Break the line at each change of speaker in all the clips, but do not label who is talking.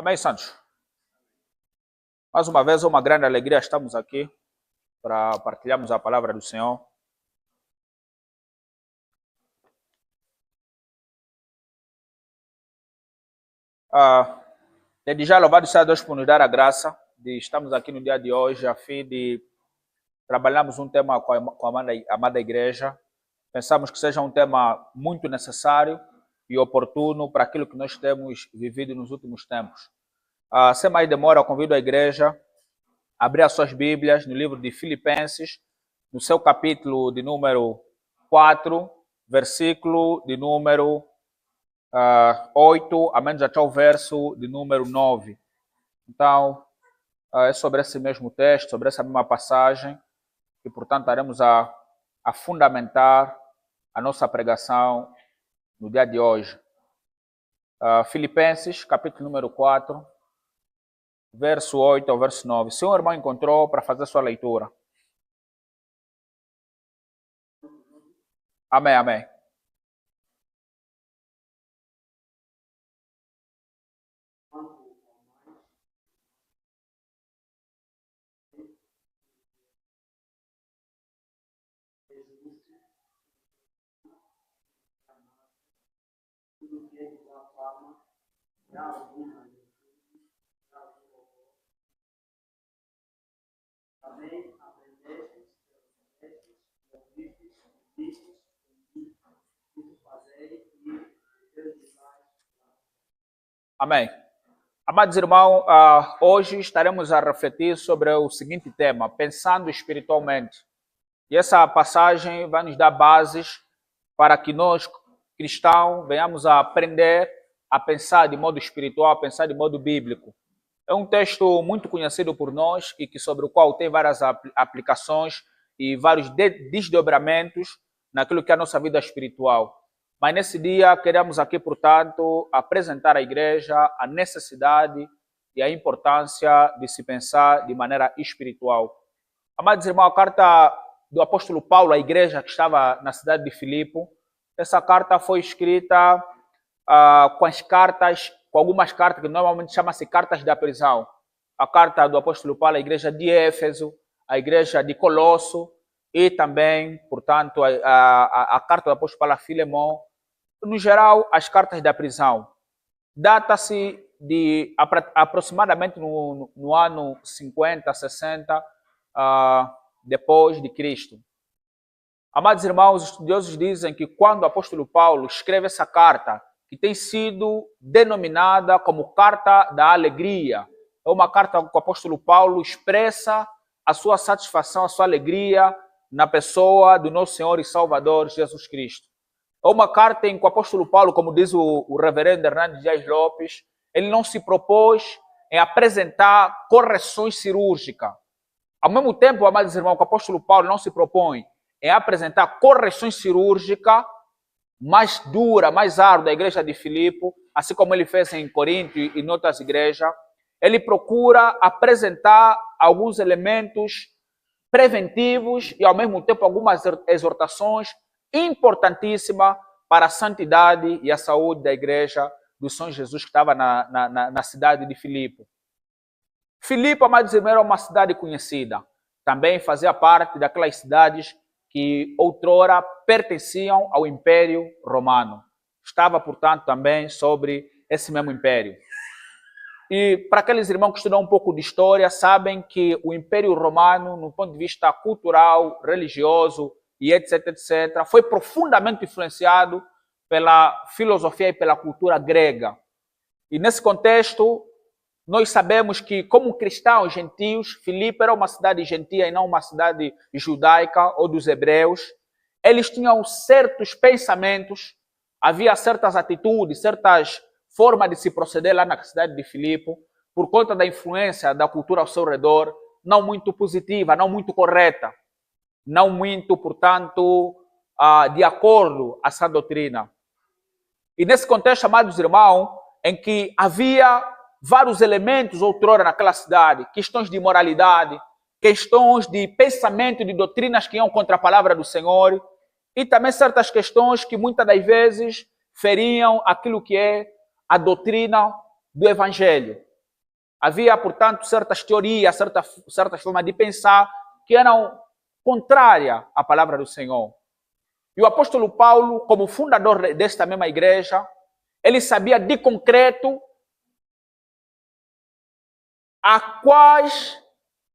Amém, Santos? Mais uma vez, é uma grande alegria estamos aqui para partilharmos a palavra do Senhor. Desde já, louvado seja Deus por nos dar a graça de estarmos aqui no dia de hoje, a fim de trabalharmos um tema com a amada igreja. Pensamos que seja um tema muito necessário e oportuno para aquilo que nós temos vivido nos últimos tempos. Sem mais demora, eu convido a igreja a abrir as suas Bíblias no livro de Filipenses, no seu capítulo de número 4, versículo de número 8, a menos até o verso de número 9. Então, é sobre esse mesmo texto, sobre essa mesma passagem, que, portanto, estaremos a fundamentar a nossa pregação no dia de hoje. Filipenses, capítulo número 4, verso 8 ao verso 9. Se o irmão encontrou para fazer sua leitura. Amém, amém. Amém. Amados irmãos, hoje estaremos a refletir sobre o seguinte tema, pensando espiritualmente. E essa passagem vai nos dar bases para que nós, cristãos, venhamos a aprender a pensar de modo espiritual, a pensar de modo bíblico. É um texto muito conhecido por nós e sobre o qual tem várias aplicações e vários desdobramentos naquilo que é a nossa vida espiritual. Mas nesse dia queremos aqui, portanto, apresentar à igreja a necessidade e a importância de se pensar de maneira espiritual. Amados irmãos, a carta do apóstolo Paulo à igreja que estava na cidade de Filipe, essa carta foi escrita com algumas cartas que normalmente chamam-se cartas da prisão. A carta do apóstolo Paulo à igreja de Éfeso, a igreja de Colosso e também, portanto, a carta do apóstolo Paulo a Filemão. No geral, as cartas da prisão. Data-se de aproximadamente no ano 50, 60 depois de Cristo. Amados irmãos, os estudiosos dizem que quando o apóstolo Paulo escreve essa carta, que tem sido denominada como carta da alegria, é uma carta que o apóstolo Paulo expressa a sua satisfação, a sua alegria na pessoa do nosso Senhor e Salvador Jesus Cristo. É uma carta em que o apóstolo Paulo, como diz o reverendo Hernandes Dias Lopes, ele não se propôs em apresentar correções cirúrgicas. Ao mesmo tempo, amados irmãos, que o apóstolo Paulo não se propõe em apresentar correções cirúrgicas mais duras, mais árduas da igreja de Filipe, assim como ele fez em Corinto e em outras igrejas, ele procura apresentar alguns elementos preventivos e, ao mesmo tempo, algumas exortações importantíssima para a santidade e a saúde da igreja do Senhor Jesus que estava na cidade de Filipe. Filipe, amados irmãos, era uma cidade conhecida. Também fazia parte daquelas cidades que outrora pertenciam ao Império Romano. Estava, portanto, também sobre esse mesmo império. E para aqueles irmãos que estudam um pouco de história, sabem que o Império Romano, no ponto de vista cultural, religioso, e etc, etc, foi profundamente influenciado pela filosofia e pela cultura grega. E nesse contexto, nós sabemos que, como cristãos gentios, Filipe era uma cidade gentia e não uma cidade judaica ou dos hebreus. Eles tinham certos pensamentos, havia certas atitudes, certas formas de se proceder lá na cidade de Filipe, por conta da influência da cultura ao seu redor, não muito positiva, não muito correta. Não muito, portanto, de acordo a essa doutrina. E nesse contexto, amados irmãos, em que havia vários elementos outrora naquela cidade, questões de moralidade, questões de pensamento, de doutrinas que iam contra a palavra do Senhor, e também certas questões que muitas das vezes feriam aquilo que é a doutrina do Evangelho. Havia, portanto, certas teorias, certas formas de pensar que eram contrárias à palavra do Senhor. E o apóstolo Paulo, como fundador desta mesma igreja, ele sabia de concreto a quais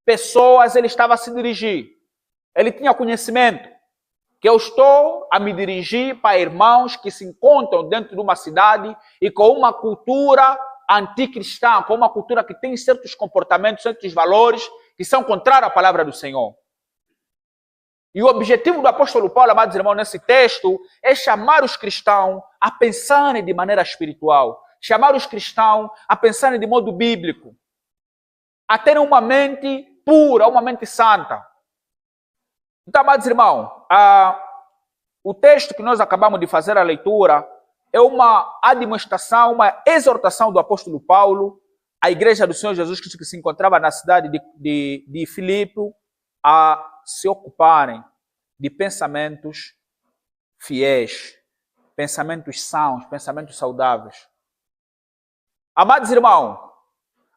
pessoas ele estava a se dirigir. Ele tinha conhecimento que eu estou a me dirigir para irmãos que se encontram dentro de uma cidade e com uma cultura anticristã, com uma cultura que tem certos comportamentos, certos valores que são contrários à palavra do Senhor. E o objetivo do apóstolo Paulo, amados irmãos, nesse texto é chamar os cristãos a pensarem de maneira espiritual, chamar os cristãos a pensarem de modo bíblico, a terem uma mente pura, uma mente santa. Então, amados irmãos, o texto que nós acabamos de fazer a leitura é uma admoestação, uma exortação do apóstolo Paulo à igreja do Senhor Jesus Cristo que se encontrava na cidade de Filipe a se ocuparem de pensamentos fiéis, pensamentos sãos, pensamentos saudáveis. Amados irmãos,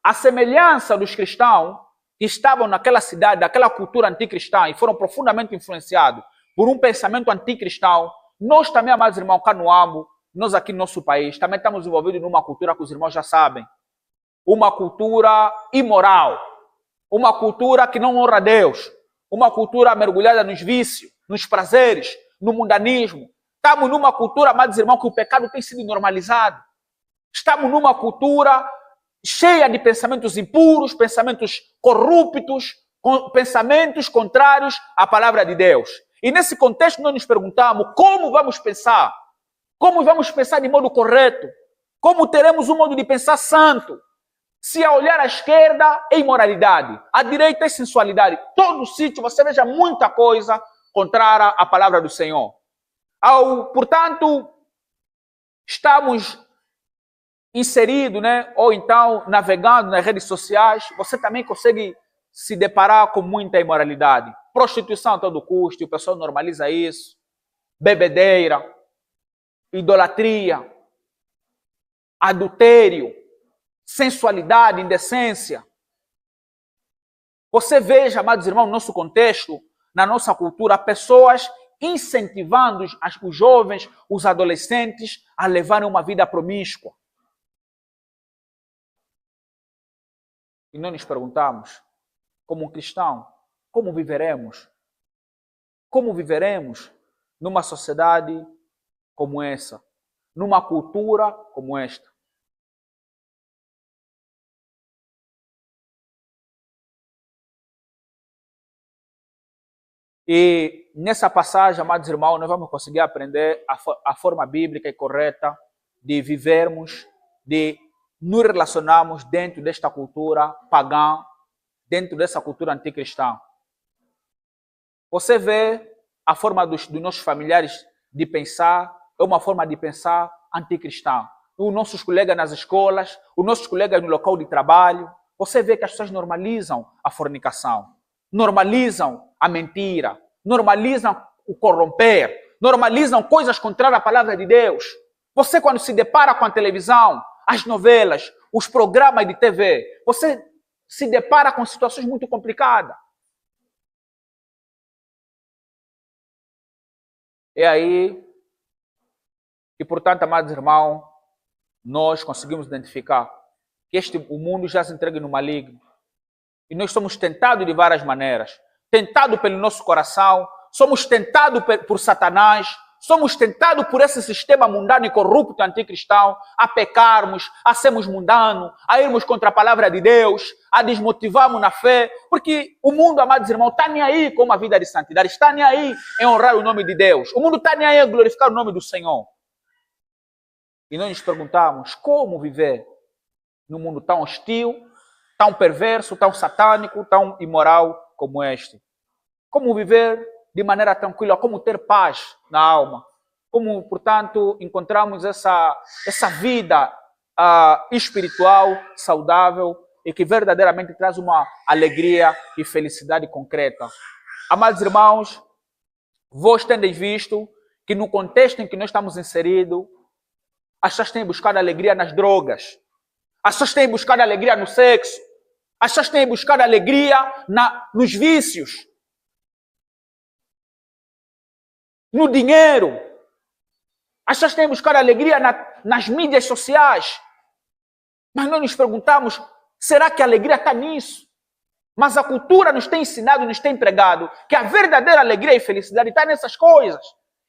a semelhança dos cristãos que estavam naquela cidade, daquela cultura anticristã e foram profundamente influenciados por um pensamento anticristão, nós também, amados irmãos, cá no Ambo, nós aqui no nosso país, também estamos envolvidos numa cultura que os irmãos já sabem, uma cultura imoral, uma cultura que não honra a Deus, uma cultura mergulhada nos vícios, nos prazeres, no mundanismo. Estamos numa cultura, amados irmãos, que o pecado tem sido normalizado. Estamos numa cultura cheia de pensamentos impuros, pensamentos corruptos, pensamentos contrários à palavra de Deus. E nesse contexto nós nos perguntamos como vamos pensar? Como vamos pensar de modo correto? Como teremos um modo de pensar santo? Se a olhar à esquerda é imoralidade, à direita é sensualidade. Todo sítio você veja muita coisa contrária à palavra do Senhor. Portanto, estamos inseridos, né? Ou então navegando nas redes sociais, você também consegue se deparar com muita imoralidade. Prostituição a todo custo, o pessoal normaliza isso. Bebedeira, idolatria, adultério, sensualidade, indecência. Você veja, amados irmãos, no nosso contexto, na nossa cultura, pessoas incentivando os jovens, os adolescentes a levarem uma vida promíscua. E nós nos perguntamos, como um cristão, como viveremos? Como viveremos numa sociedade como essa? Numa cultura como esta? E nessa passagem, amados irmãos, nós vamos conseguir aprender a forma bíblica e correta de vivermos, de nos relacionarmos dentro desta cultura pagã, dentro dessa cultura anticristã. Você vê a forma dos nossos familiares de pensar, é uma forma de pensar anticristã. Os nossos colegas nas escolas, os nossos colegas no local de trabalho, você vê que as pessoas normalizam a fornicação, normalizam a mentira, normalizam o corromper, normalizam coisas contrárias à palavra de Deus. Você, quando se depara com a televisão, as novelas, os programas de TV, você se depara com situações muito complicadas. É aí que, portanto, amados irmãos, nós conseguimos identificar que o mundo já se entrega no maligno. E nós somos tentados de várias maneiras. Tentados pelo nosso coração, somos tentados por Satanás, somos tentados por esse sistema mundano e corrupto anticristão a pecarmos, a sermos mundanos, a irmos contra a palavra de Deus, a desmotivarmos na fé, porque o mundo, amados irmãos, está nem aí com uma vida de santidade, está nem aí em honrar o nome de Deus. O mundo está nem aí em glorificar o nome do Senhor. E nós nos perguntamos como viver num mundo tão hostil, tão perverso, tão satânico, tão imoral como este. Como viver de maneira tranquila, como ter paz na alma. Como, portanto, encontramos essa vida espiritual, saudável e que verdadeiramente traz uma alegria e felicidade concreta. Amados irmãos, vós tendes visto que no contexto em que nós estamos inseridos, as pessoas têm buscado alegria nas drogas. As pessoas têm buscado alegria no sexo. As pessoas têm buscado alegria nos vícios. No dinheiro. As pessoas têm buscado alegria nas mídias sociais. Mas nós nos perguntamos, será que a alegria está nisso? Mas a cultura nos tem ensinado, nos tem pregado que a verdadeira alegria e felicidade está nessas coisas.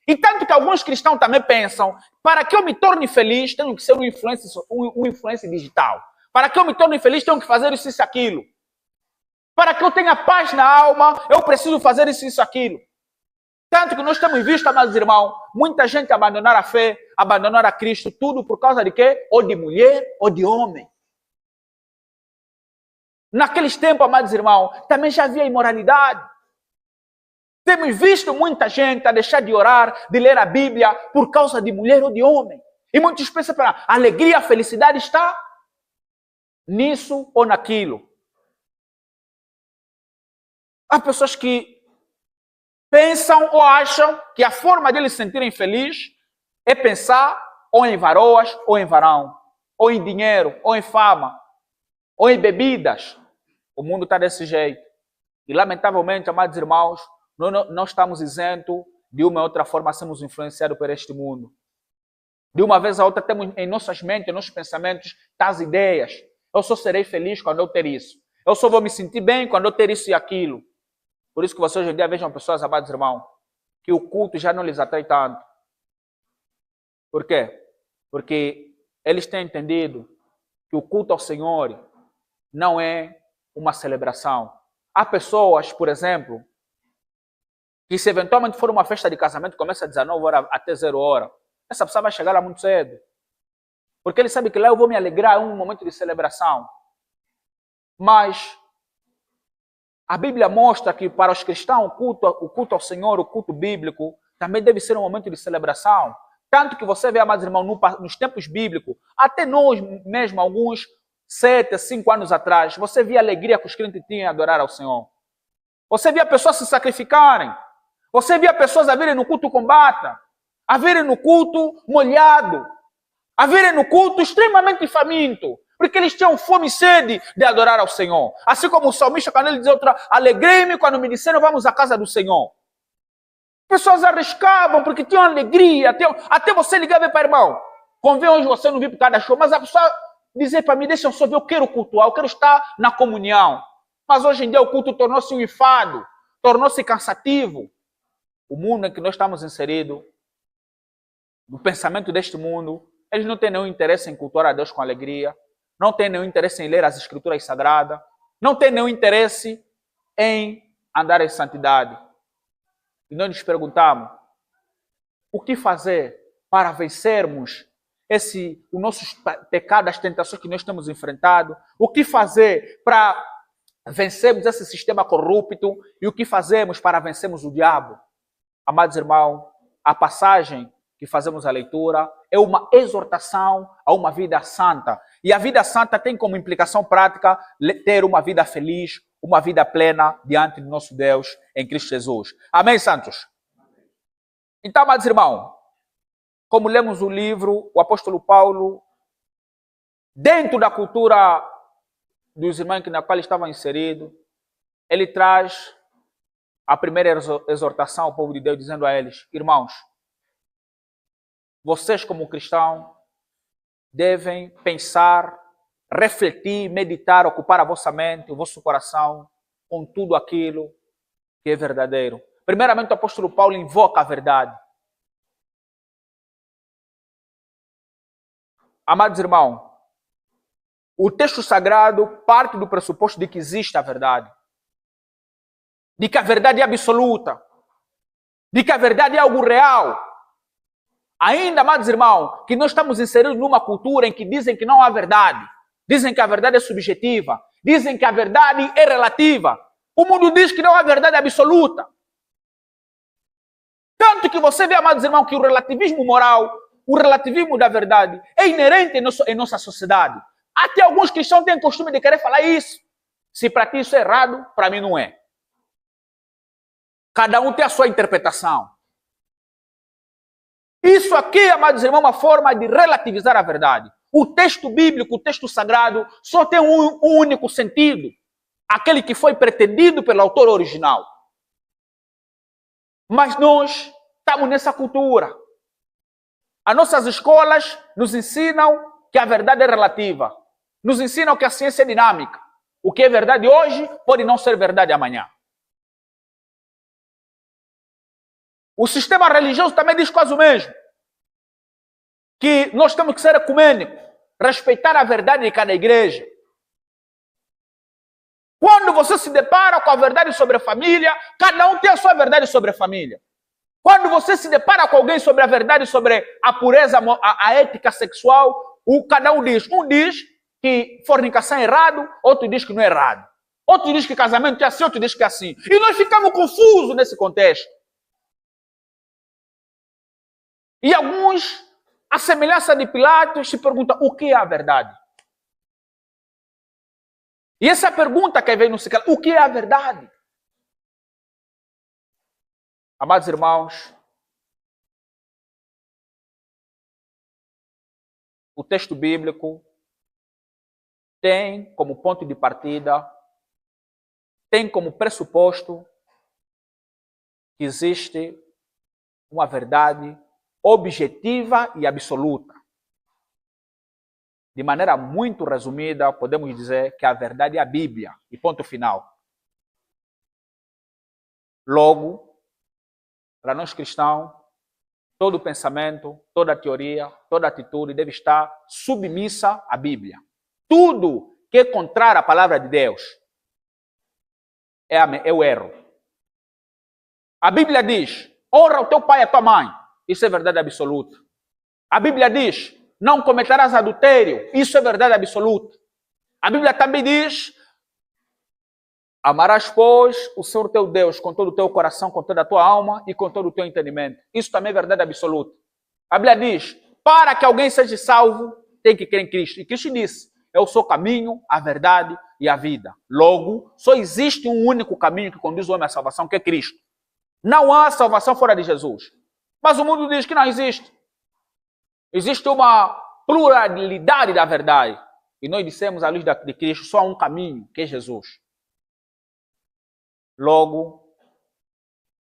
E tanto que alguns cristãos também pensam, para que eu me torne feliz, tenho que ser um influencer digital. Para que eu me torne feliz, tenho que fazer isso e aquilo. Para que eu tenha paz na alma, eu preciso fazer isso e aquilo. Tanto que nós temos visto, amados irmãos, muita gente abandonar a fé, abandonar a Cristo, tudo por causa de quê? Ou de mulher ou de homem. Naqueles tempos, amados irmãos, também já havia imoralidade. Temos visto muita gente a deixar de orar, de ler a Bíblia, por causa de mulher ou de homem. E muitos pensam, a alegria, a felicidade está nisso ou naquilo. Há pessoas que pensam ou acham que a forma de eles se sentirem felizes é pensar ou em varoas ou em varão, ou em dinheiro, ou em fama, ou em bebidas. O mundo está desse jeito. E lamentavelmente, amados irmãos, não estamos isentos de uma ou outra forma sermos influenciados por este mundo. De uma vez a outra temos em nossas mentes, em nossos pensamentos, tais ideias. Eu só serei feliz quando eu ter isso. Eu só vou me sentir bem quando eu ter isso e aquilo. Por isso que vocês hoje em dia vejam pessoas, amados irmãos, que o culto já não lhes atrai tanto. Por quê? Porque eles têm entendido que o culto ao Senhor não é uma celebração. Há pessoas, por exemplo, que se eventualmente for uma festa de casamento, começa às 19 horas até 0 hora, essa pessoa vai chegar lá muito cedo. Porque ele sabe que lá eu vou me alegrar, é um momento de celebração. Mas a Bíblia mostra que para os cristãos o culto ao Senhor, o culto bíblico, também deve ser um momento de celebração. Tanto que você vê, amados irmãos, nos tempos bíblicos, até nós mesmo, alguns 7, 5 anos atrás, você via a alegria que os crentes tinham em adorar ao Senhor. Você via pessoas se sacrificarem. Você via pessoas a virem no culto com bata, a virem no culto molhado, a virem no culto extremamente faminto, porque eles tinham fome e sede de adorar ao Senhor. Assim como o salmista, quando ele diz outra, alegrei-me quando me disseram vamos à casa do Senhor. Pessoas arriscavam porque tinham alegria, até você ligar para o irmão. Convém hoje você não vir por causa da show, mas a pessoa dizer para mim, deixa eu só ver, eu quero cultuar, eu quero estar na comunhão. Mas hoje em dia o culto tornou-se um enfado, tornou-se cansativo. O mundo em que nós estamos inseridos, no pensamento deste mundo, eles não têm nenhum interesse em cultuar a Deus com alegria, não têm nenhum interesse em ler as Escrituras Sagradas, não têm nenhum interesse em andar em santidade. E nós nos perguntamos, o que fazer para vencermos os nossos pecados, as tentações que nós temos enfrentado? O que fazer para vencermos esse sistema corrupto? E o que fazemos para vencermos o diabo? Amados irmãos, a passagem que fazemos a leitura é uma exortação a uma vida santa. E a vida santa tem como implicação prática ter uma vida feliz, uma vida plena diante do nosso Deus em Cristo Jesus. Amém, santos? Então, amados irmãos, como lemos o livro, o apóstolo Paulo, dentro da cultura dos irmãos na qual estavam inseridos, ele traz a primeira exortação ao povo de Deus, dizendo a eles, irmãos, vocês como cristãos devem pensar, refletir, meditar, ocupar a vossa mente, o vosso coração com tudo aquilo que é verdadeiro. Primeiramente, o apóstolo Paulo invoca a verdade. Amados irmãos, o texto sagrado parte do pressuposto de que existe a verdade. De que a verdade é absoluta. De que a verdade é algo real. Ainda, amados irmãos, que nós estamos inseridos numa cultura em que dizem que não há verdade. Dizem que a verdade é subjetiva. Dizem que a verdade é relativa. O mundo diz que não há verdade absoluta. Tanto que você vê, amados irmãos, que o relativismo moral, o relativismo da verdade é inerente em nossa sociedade. Até alguns cristãos têm costume de querer falar isso. Se para ti isso é errado, para mim não é. Cada um tem a sua interpretação. Isso aqui, amados irmãos, é uma forma de relativizar a verdade. O texto bíblico, o texto sagrado, só tem um único sentido. Aquele que foi pretendido pelo autor original. Mas nós estamos nessa cultura. As nossas escolas nos ensinam que a verdade é relativa. Nos ensinam que a ciência é dinâmica. O que é verdade hoje pode não ser verdade amanhã. O sistema religioso também diz quase o mesmo. Que nós temos que ser ecumênicos, respeitar a verdade de cada igreja. Quando você se depara com a verdade sobre a família, cada um tem a sua verdade sobre a família. Quando você se depara com alguém sobre a verdade sobre a pureza, a ética sexual, cada um diz. Um diz que fornicação é errado, outro diz que não é errado. Outro diz que casamento é assim, outro diz que é assim. E nós ficamos confusos nesse contexto. E alguns, à semelhança de Pilatos, se perguntam o que é a verdade? E essa pergunta que vem no ciclo, o que é a verdade? Amados irmãos, o texto bíblico tem como ponto de partida, tem como pressuposto que existe uma verdade objetiva e absoluta. De maneira muito resumida, podemos dizer que a verdade é a Bíblia, e ponto final. Logo, para nós cristãos, todo pensamento, toda teoria, toda atitude deve estar submissa à Bíblia. Tudo que é contrário à palavra de Deus é o erro. A Bíblia diz, honra o teu pai e a tua mãe. Isso é verdade absoluta. A Bíblia diz, não cometerás adultério. Isso é verdade absoluta. A Bíblia também diz, amarás, pois, o Senhor teu Deus com todo o teu coração, com toda a tua alma e com todo o teu entendimento. Isso também é verdade absoluta. A Bíblia diz, para que alguém seja salvo, tem que crer em Cristo. E Cristo disse, eu sou o caminho, a verdade e a vida. Logo, só existe um único caminho que conduz o homem à salvação, que é Cristo. Não há salvação fora de Jesus. Mas o mundo diz que não existe. Existe uma pluralidade da verdade. E nós dissemos à luz de Cristo, só há um caminho, que é Jesus. Logo,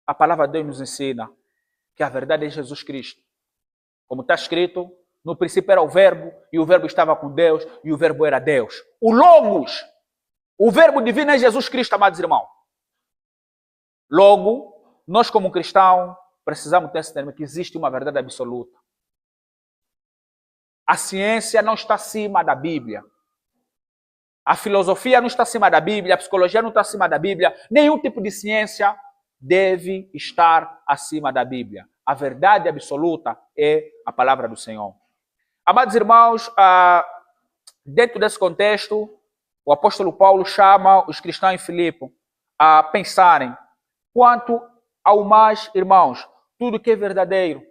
a palavra de Deus nos ensina que a verdade é Jesus Cristo. Como está escrito, no princípio era o verbo, e o verbo estava com Deus, e o verbo era Deus. O Logos, o verbo divino é Jesus Cristo, amados irmãos. Logo, nós como cristãos, precisamos ter esse termo, que existe uma verdade absoluta. A ciência não está acima da Bíblia. A filosofia não está acima da Bíblia, a psicologia não está acima da Bíblia. Nenhum tipo de ciência deve estar acima da Bíblia. A verdade absoluta é a palavra do Senhor. Amados irmãos, dentro desse contexto, o apóstolo Paulo chama os cristãos em Filipe a pensarem quanto ao mais, irmãos, tudo que é verdadeiro.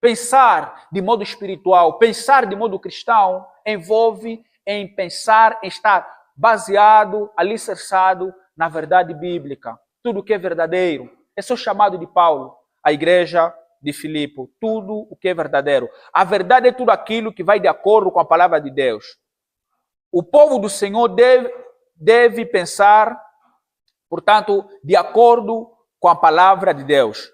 Pensar de modo espiritual, pensar de modo cristão, envolve em pensar, em estar baseado, alicerçado na verdade bíblica. Tudo que é verdadeiro. Esse é o chamado de Paulo, à igreja de Filipe. Tudo o que é verdadeiro. A verdade é tudo aquilo que vai de acordo com a palavra de Deus. O povo do Senhor deve pensar, portanto, de acordo com a palavra de Deus.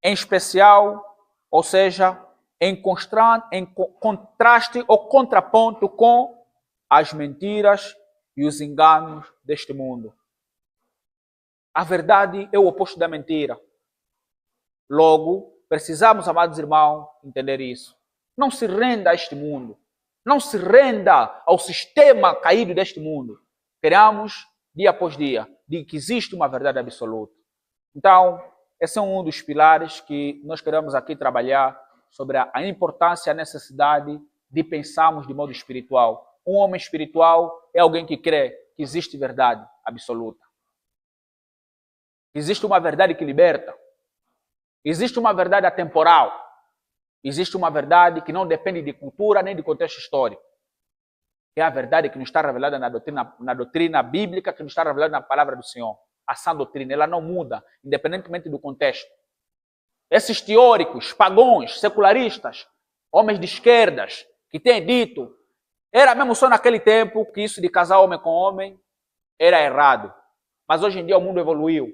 Em especial, ou seja, em contraste ou contraponto com as mentiras e os enganos deste mundo. A verdade é o oposto da mentira. Logo, precisamos, amados irmãos, entender isso. Não se renda a este mundo. Não se renda ao sistema caído deste mundo. Queremos, dia após dia, de que existe uma verdade absoluta. Então, esse é um dos pilares que nós queremos aqui trabalhar sobre a importância e a necessidade de pensarmos de modo espiritual. Um homem espiritual é alguém que crê que existe verdade absoluta. Existe uma verdade que liberta. Existe uma verdade atemporal. Existe uma verdade que não depende de cultura nem de contexto histórico. É a verdade que nos está revelada na doutrina bíblica, que nos está revelada na palavra do Senhor. A sã doutrina, ela não muda, independentemente do contexto. Esses teóricos, pagãos, secularistas, homens de esquerdas, que tem dito, era mesmo só naquele tempo que isso de casar homem com homem era errado. Mas hoje em dia o mundo evoluiu.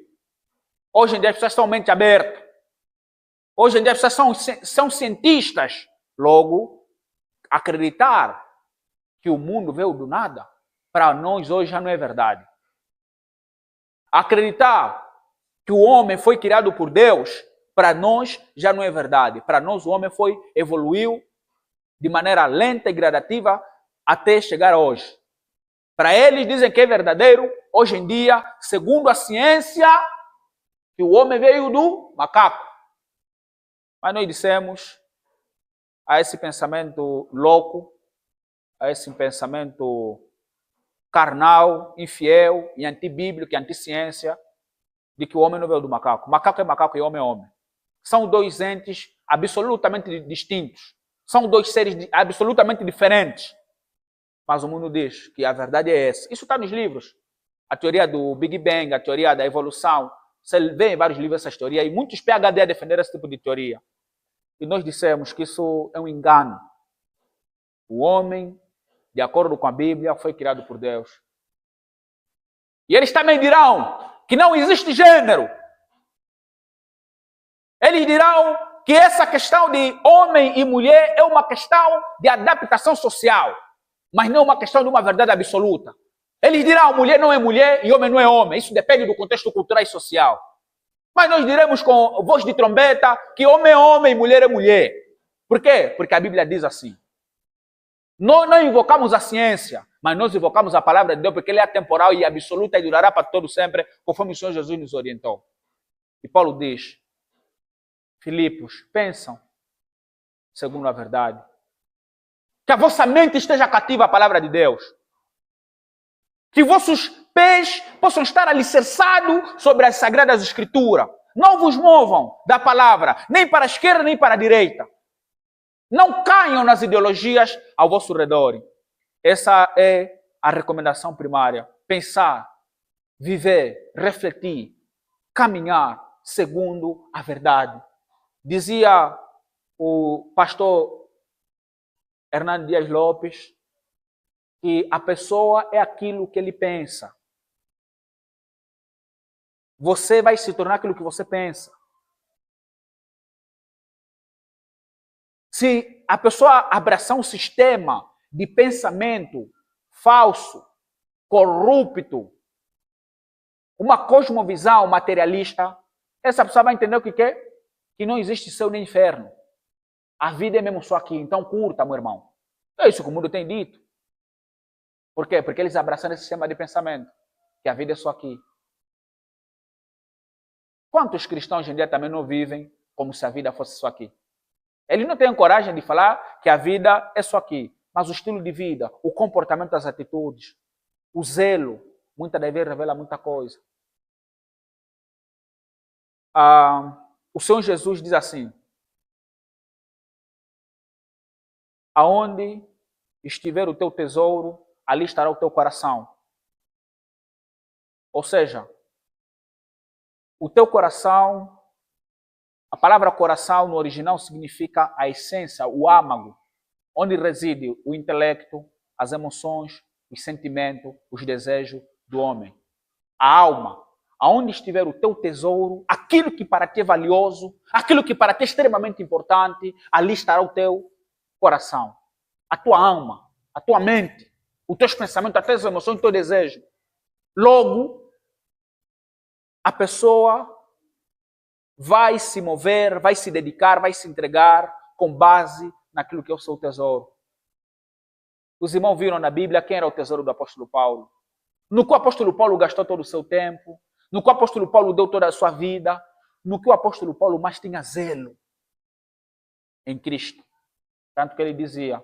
Hoje em dia as pessoas são mente aberta. Hoje em dia as pessoas são cientistas. Logo, acreditar que o mundo veio do nada, para nós hoje já não é verdade. Acreditar que o homem foi criado por Deus, para nós já não é verdade. Para nós o homem evoluiu de maneira lenta e gradativa até chegar hoje. Para eles dizem que é verdadeiro, hoje em dia, segundo a ciência, que o homem veio do macaco. Mas nós dissemos a esse pensamento louco, a esse pensamento carnal, infiel e antibíblico e anticiência, de que o homem não veio do macaco. Macaco é macaco e homem é homem. São dois entes absolutamente distintos. São dois seres absolutamente diferentes. Mas o mundo diz que a verdade é essa. Isso está nos livros. A teoria do Big Bang, a teoria da evolução. Você vê em vários livros essa teoria e muitos PhD a defender esse tipo de teoria. E nós dissemos que isso é um engano. O homem, de acordo com a Bíblia, foi criado por Deus. E eles também dirão que não existe gênero. Eles dirão que essa questão de homem e mulher é uma questão de adaptação social, mas não uma questão de uma verdade absoluta. Eles dirão mulher não é mulher e homem não é homem. Isso depende do contexto cultural e social. Mas nós diremos com voz de trombeta que homem é homem e mulher é mulher. Por quê? Porque a Bíblia diz assim. Nós não invocamos a ciência, mas nós invocamos a palavra de Deus porque ela é atemporal e absoluta e durará para todo sempre, conforme o Senhor Jesus nos orientou. E Paulo diz, Filipos, pensam segundo a verdade. Que a vossa mente esteja cativa à palavra de Deus. Que vossos pés possam estar alicerçados sobre as sagradas escrituras. Não vos movam da palavra, nem para a esquerda, nem para a direita. Não caiam nas ideologias ao vosso redor. Essa é a recomendação primária. Pensar, viver, refletir, caminhar segundo a verdade. Dizia o pastor Hernando Dias Lopes que a pessoa é aquilo que ele pensa. Você vai se tornar aquilo que você pensa. Se a pessoa abraçar um sistema de pensamento falso, corrupto, uma cosmovisão materialista, essa pessoa vai entender o que é? Que não existe céu nem inferno. A vida é mesmo só aqui, então curta, meu irmão. É isso que o mundo tem dito. Por quê? Porque eles abraçaram esse sistema de pensamento, que a vida é só aqui. Quantos cristãos hoje em dia também não vivem como se a vida fosse só aqui? Eles não têm coragem de falar que a vida é só aqui, mas o estilo de vida, o comportamento, as atitudes, o zelo, muitas das vezes revela muita coisa. O Senhor Jesus diz assim, aonde estiver o teu tesouro, ali estará o teu coração. Ou seja, o teu coração, a palavra coração no original significa a essência, o âmago, onde reside o intelecto, as emoções, os sentimentos, os desejos do homem. A alma, aonde estiver o teu tesouro, aquilo que para ti é valioso, aquilo que para ti é extremamente importante, ali estará o teu coração, a tua alma, a tua mente, os teus pensamentos, as tuas emoções, o teu desejo. Logo, a pessoa vai se mover, vai se dedicar, vai se entregar com base naquilo que é o seu tesouro. Os irmãos viram na Bíblia quem era o tesouro do apóstolo Paulo. No que o apóstolo Paulo gastou todo o seu tempo, no que o apóstolo Paulo deu toda a sua vida, no que o apóstolo Paulo mais tinha zelo em Cristo. Tanto que ele dizia,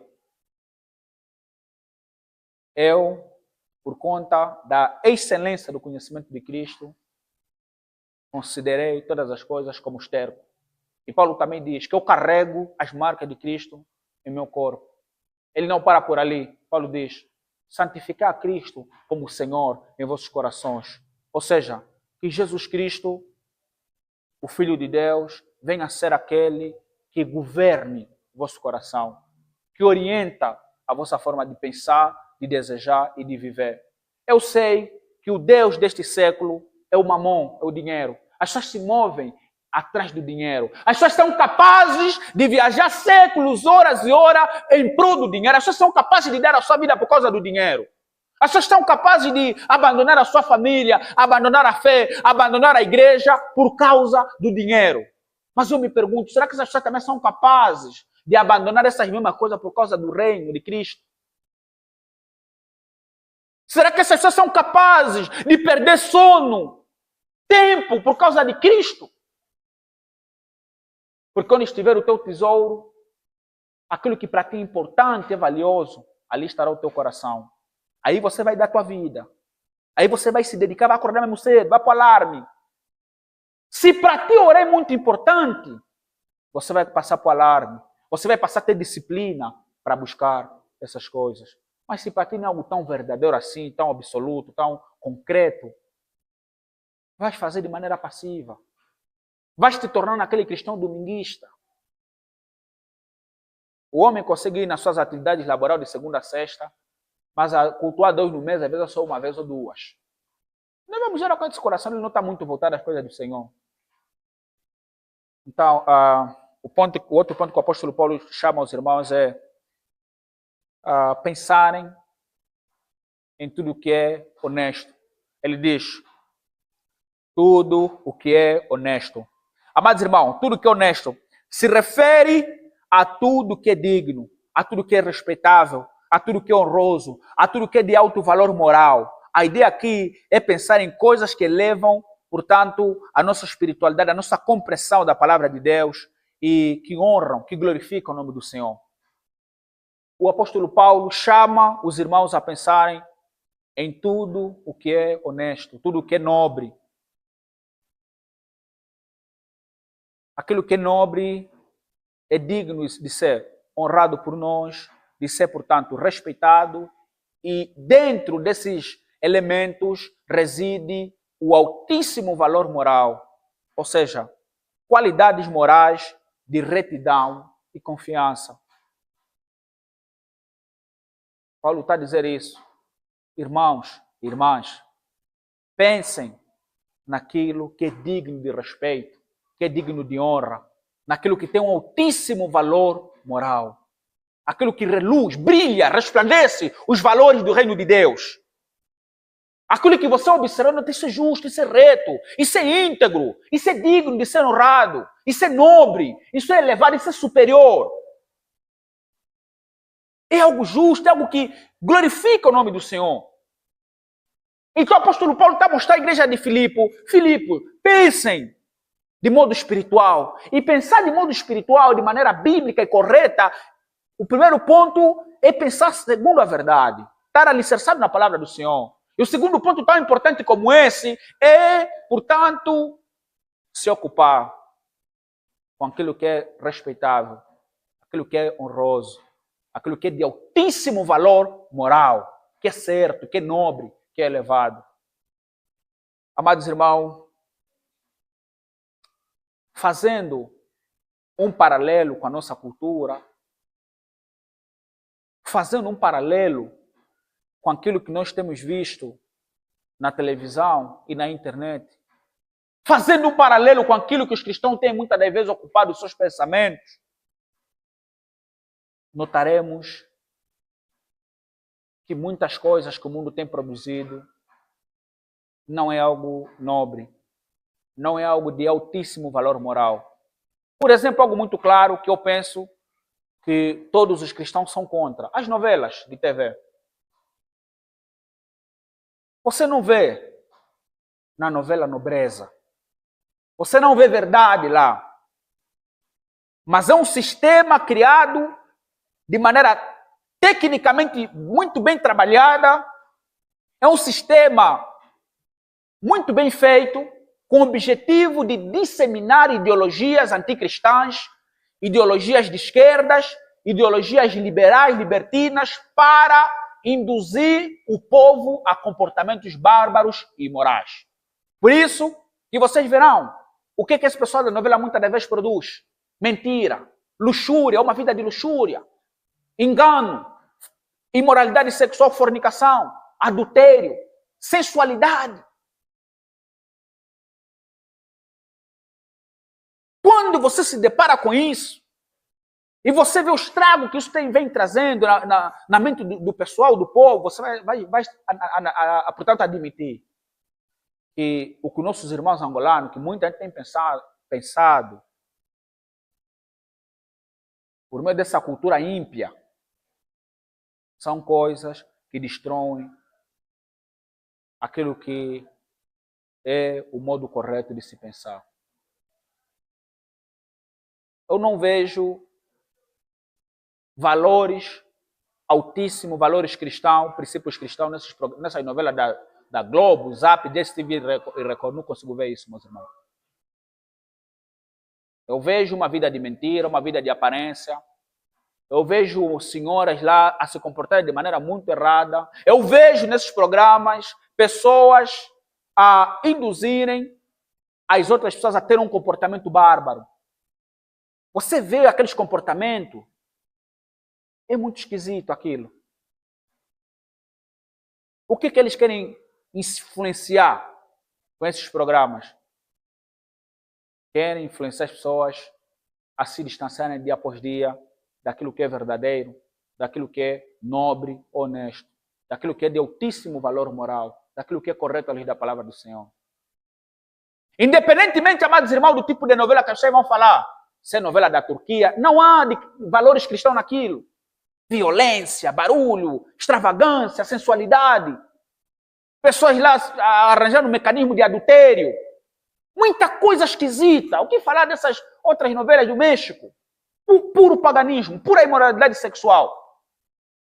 eu, por conta da excelência do conhecimento de Cristo, considerei todas as coisas como esterco. E Paulo também diz que eu carrego as marcas de Cristo em meu corpo. Ele não para por ali. Paulo diz, santificar a Cristo como Senhor em vossos corações. Ou seja, que Jesus Cristo, o Filho de Deus, venha a ser aquele que governe o vosso coração. Que que orienta a vossa forma de pensar, de desejar e de viver. Eu sei que o Deus deste século é o mamon, é o dinheiro. As pessoas se movem atrás do dinheiro. As pessoas são capazes de viajar séculos, horas e horas em prol do dinheiro. As pessoas são capazes de dar a sua vida por causa do dinheiro. As pessoas são capazes de abandonar a sua família, abandonar a fé, abandonar a igreja por causa do dinheiro. Mas eu me pergunto, será que essas pessoas também são capazes de abandonar essas mesmas coisas por causa do reino de Cristo? Será que essas pessoas são capazes de perder sono, tempo por causa de Cristo? Porque onde estiver o teu tesouro, aquilo que para ti é importante, é valioso, ali estará o teu coração. Aí você vai dar a tua vida. Aí você vai se dedicar, vai acordar mesmo cedo, vai para o alarme. Se para ti orar é muito importante, você vai passar para o alarme. Você vai passar a ter disciplina para buscar essas coisas. Mas se para ti não é algo tão verdadeiro assim, tão absoluto, tão concreto, vais fazer de maneira passiva. Vais te tornar aquele cristão dominguista. O homem consegue ir nas suas atividades laborais de segunda a sexta, mas a cultuar 2 no mês, às vezes é só uma vez ou 2. Nós vamos ver com esse coração, ele não está muito voltado às coisas do Senhor. Então, o outro ponto que o apóstolo Paulo chama os irmãos é pensarem em tudo o que é honesto. Ele diz, tudo o que é honesto. Amados irmãos, tudo que é honesto se refere a tudo que é digno, a tudo que é respeitável, a tudo que é honroso, a tudo que é de alto valor moral. A ideia aqui é pensar em coisas que levam, portanto, a nossa espiritualidade, a nossa compreensão da palavra de Deus e que honram, que glorificam o nome do Senhor. O apóstolo Paulo chama os irmãos a pensarem em tudo o que é honesto, tudo o que é nobre. Aquilo que é nobre é digno de ser honrado por nós, de ser, portanto, respeitado, e dentro desses elementos reside o altíssimo valor moral, ou seja, qualidades morais de retidão e confiança. Paulo está a dizer isso. Irmãos, irmãs, pensem naquilo que é digno de respeito, que é digno de honra, naquilo que tem um altíssimo valor moral. Aquilo que reluz, brilha, resplandece os valores do reino de Deus. Aquilo que você observa, isso é justo, isso é reto, isso é íntegro, isso é digno de ser honrado, isso é nobre, isso é elevado, isso é superior. É algo justo, é algo que glorifica o nome do Senhor. Então o apóstolo Paulo está mostrando à igreja de Filipe, pensem de modo espiritual. E pensar de modo espiritual, de maneira bíblica e correta, o primeiro ponto é pensar segundo a verdade, estar alicerçado na palavra do Senhor. E o segundo ponto tão importante como esse é, portanto, se ocupar com aquilo que é respeitável, aquilo que é honroso, aquilo que é de altíssimo valor moral, que é certo, que é nobre, que é elevado. Amados irmãos, fazendo um paralelo com a nossa cultura, fazendo um paralelo com aquilo que nós temos visto na televisão e na internet, fazendo um paralelo com aquilo que os cristãos têm muitas das vezes ocupado os seus pensamentos, notaremos que muitas coisas que o mundo tem produzido não é algo nobre, não é algo de altíssimo valor moral. Por exemplo, algo muito claro que eu penso que todos os cristãos são contra: as novelas de TV. Você não vê na novela nobreza, você não vê verdade lá, mas é um sistema criado de maneira tecnicamente muito bem trabalhada, é um sistema muito bem feito, com o objetivo de disseminar ideologias anticristãs, ideologias de esquerdas, ideologias liberais, libertinas, para induzir o povo a comportamentos bárbaros e imorais. Por isso que vocês verão o que esse pessoal da novela muitas vezes produz: mentira, luxúria, uma vida de luxúria. engano, imoralidade sexual, fornicação, adultério, sensualidade. Quando você se depara com isso, e você vê o estrago que isso vem trazendo na mente do pessoal, do povo, você vai portanto, admitir que o que nossos irmãos angolanos, que muita gente tem pensado por meio dessa cultura ímpia, são coisas que destroem aquilo que é o modo correto de se pensar. Eu não vejo valores altíssimos, valores cristãos, princípios cristãos nessas novelas da Globo, Zap, DSTV e Record. Não consigo ver isso, meus irmãos. Eu vejo uma vida de mentira, uma vida de aparência. Eu vejo senhoras lá a se comportarem de maneira muito errada. Eu vejo nesses programas pessoas a induzirem as outras pessoas a terem um comportamento bárbaro. Você vê aqueles comportamentos, é muito esquisito aquilo. O que eles querem influenciar com esses programas? Querem influenciar as pessoas a se distanciarem dia após dia daquilo que é verdadeiro, daquilo que é nobre, honesto, daquilo que é de altíssimo valor moral, daquilo que é correto à luz da palavra do Senhor. Independentemente, amados irmãos, do tipo de novela que vocês vão falar, se é novela da Turquia, não há valores cristãos naquilo. Violência, barulho, extravagância, sensualidade. Pessoas lá arranjando um mecanismo de adultério. Muita coisa esquisita. O que falar dessas outras novelas do México? O puro paganismo, pura imoralidade sexual.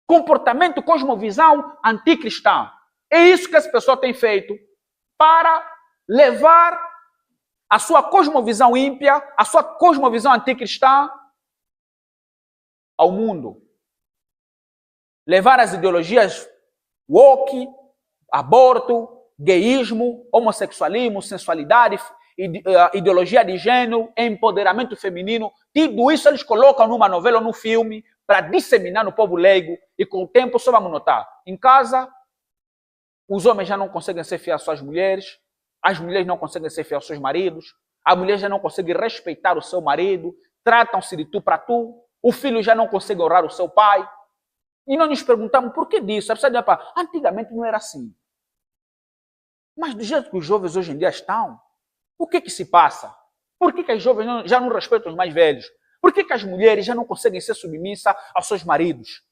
Comportamento, cosmovisão anticristã. É isso que essa pessoa tem feito para levar a sua cosmovisão ímpia, a sua cosmovisão anticristã ao mundo. Levar as ideologias woke, aborto, gayismo, homossexualismo, sensualidade, ideologia de gênero, empoderamento feminino, tudo isso eles colocam numa novela ou num filme para disseminar no povo leigo e com o tempo só vamos notar. Em casa, os homens já não conseguem ser fiéis às suas mulheres, as mulheres não conseguem ser fiéis aos seus maridos, a mulher já não consegue respeitar o seu marido, tratam-se de tu para tu, o filho já não consegue honrar o seu pai. E nós nos perguntamos por que disso? Antigamente não era assim. Mas do jeito que os jovens hoje em dia estão, o que se passa? Por que as jovens já não respeitam os mais velhos? Por que as mulheres já não conseguem ser submissas aos seus maridos?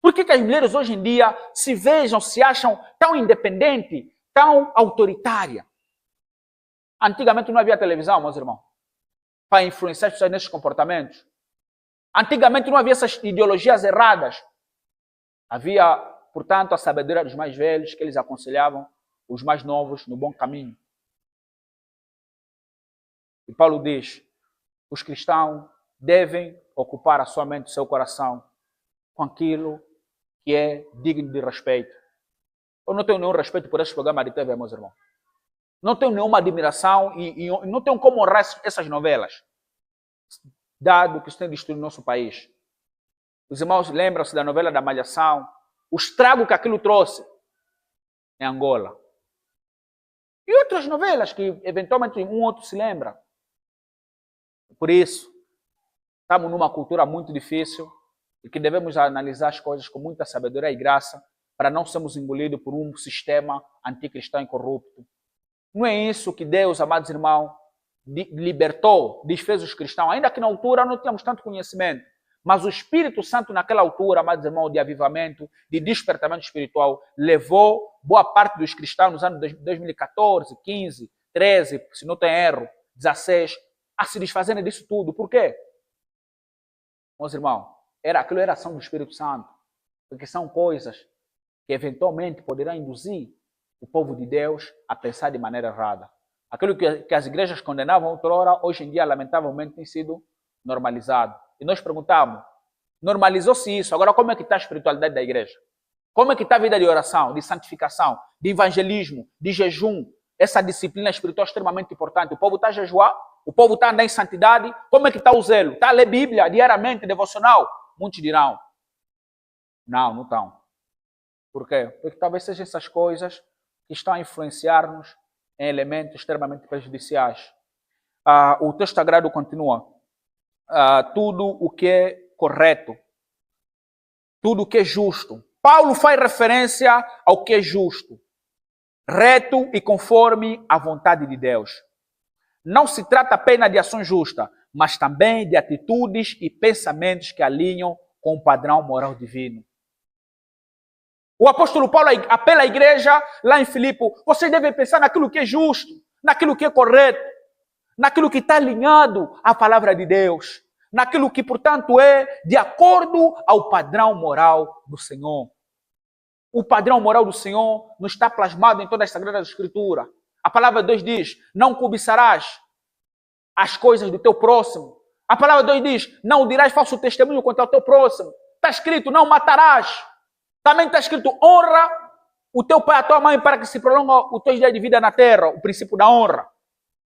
Por que as mulheres hoje em dia se acham tão independentes, tão autoritárias? Antigamente não havia televisão, meus irmãos, para influenciar as pessoas nesses comportamentos. Antigamente não havia essas ideologias erradas. Havia, portanto, a sabedoria dos mais velhos, que eles aconselhavam os mais novos no bom caminho. E Paulo diz, os cristãos devem ocupar a sua mente e o seu coração com aquilo que é digno de respeito. Eu não tenho nenhum respeito por esse programa de TV, meus irmãos. Não tenho nenhuma admiração e não tenho como honrar essas novelas, dado que isso tem destruído o nosso país. Os irmãos lembram-se da novela da Malhação, o estrago que aquilo trouxe em Angola. E outras novelas que, eventualmente, um ou outro se lembra. Por isso, estamos numa cultura muito difícil e que devemos analisar as coisas com muita sabedoria e graça para não sermos engolidos por um sistema anticristão e corrupto. Não é isso que Deus, amados irmãos, libertou, desfez os cristãos, ainda que na altura não tínhamos tanto conhecimento. Mas o Espírito Santo naquela altura, amados irmãos, de avivamento, de despertamento espiritual, levou boa parte dos cristãos nos anos 2014, 15, 13, se não tem erro, 16, a se desfazerem disso tudo. Por quê? Meus irmãos, aquilo era ação do Espírito Santo, porque são coisas que eventualmente poderão induzir o povo de Deus a pensar de maneira errada. Aquilo que as igrejas condenavam outrora, hoje em dia, lamentavelmente, tem sido normalizado. E nós perguntamos, normalizou-se isso, agora como é que está a espiritualidade da igreja? Como é que está a vida de oração, de santificação, de evangelismo, de jejum? Essa disciplina espiritual é extremamente importante. O povo está a jejuar, o povo está a andar em santidade. Como é que está o zelo? Está a ler Bíblia diariamente, devocional? Muitos dirão, Não, não estão. Por quê? Porque talvez sejam essas coisas que estão a influenciar-nos em elementos extremamente prejudiciais. O texto sagrado continua. Tudo o que é correto, tudo o que é justo. Paulo faz referência ao que é justo, reto e conforme a vontade de Deus. Não se trata apenas de ação justa, mas também de atitudes e pensamentos que alinham com o padrão moral divino. O apóstolo Paulo apela à igreja lá em Filipe: vocês devem pensar naquilo que é justo, naquilo que é correto, naquilo que está alinhado à palavra de Deus, naquilo que, portanto, é de acordo ao padrão moral do Senhor. O padrão moral do Senhor não está plasmado em toda a Sagrada Escritura. A palavra de Deus diz: não cobiçarás as coisas do teu próximo. A palavra de Deus diz: não dirás falso testemunho contra o teu próximo. Está escrito: não matarás. Também está escrito: honra o teu pai e a tua mãe para que se prolongue os teus dias de vida na terra, o princípio da honra.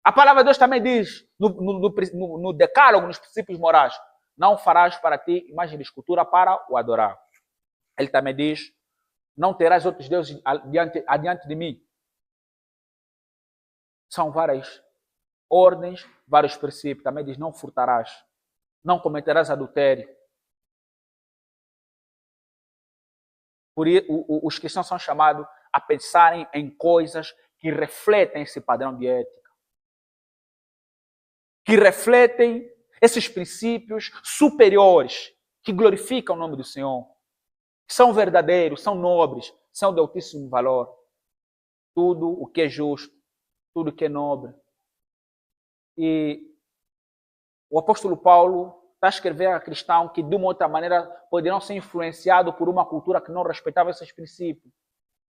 A palavra de Deus também diz, no decálogo, nos princípios morais: não farás para ti imagem de escultura para o adorar. Ele também diz: não terás outros deuses adiante de mim. São várias ordens, vários princípios. Também diz: não furtarás, não cometerás adultério. Por isso, os cristãos são chamados a pensarem em coisas que refletem esse padrão de ética, que refletem esses princípios superiores, que glorificam o nome do Senhor, que são verdadeiros, são nobres, são de altíssimo valor. Tudo o que é justo, tudo o que é nobre. E o apóstolo Paulo está a escrever a cristãos que, de uma outra maneira, poderiam ser influenciados por uma cultura que não respeitava esses princípios.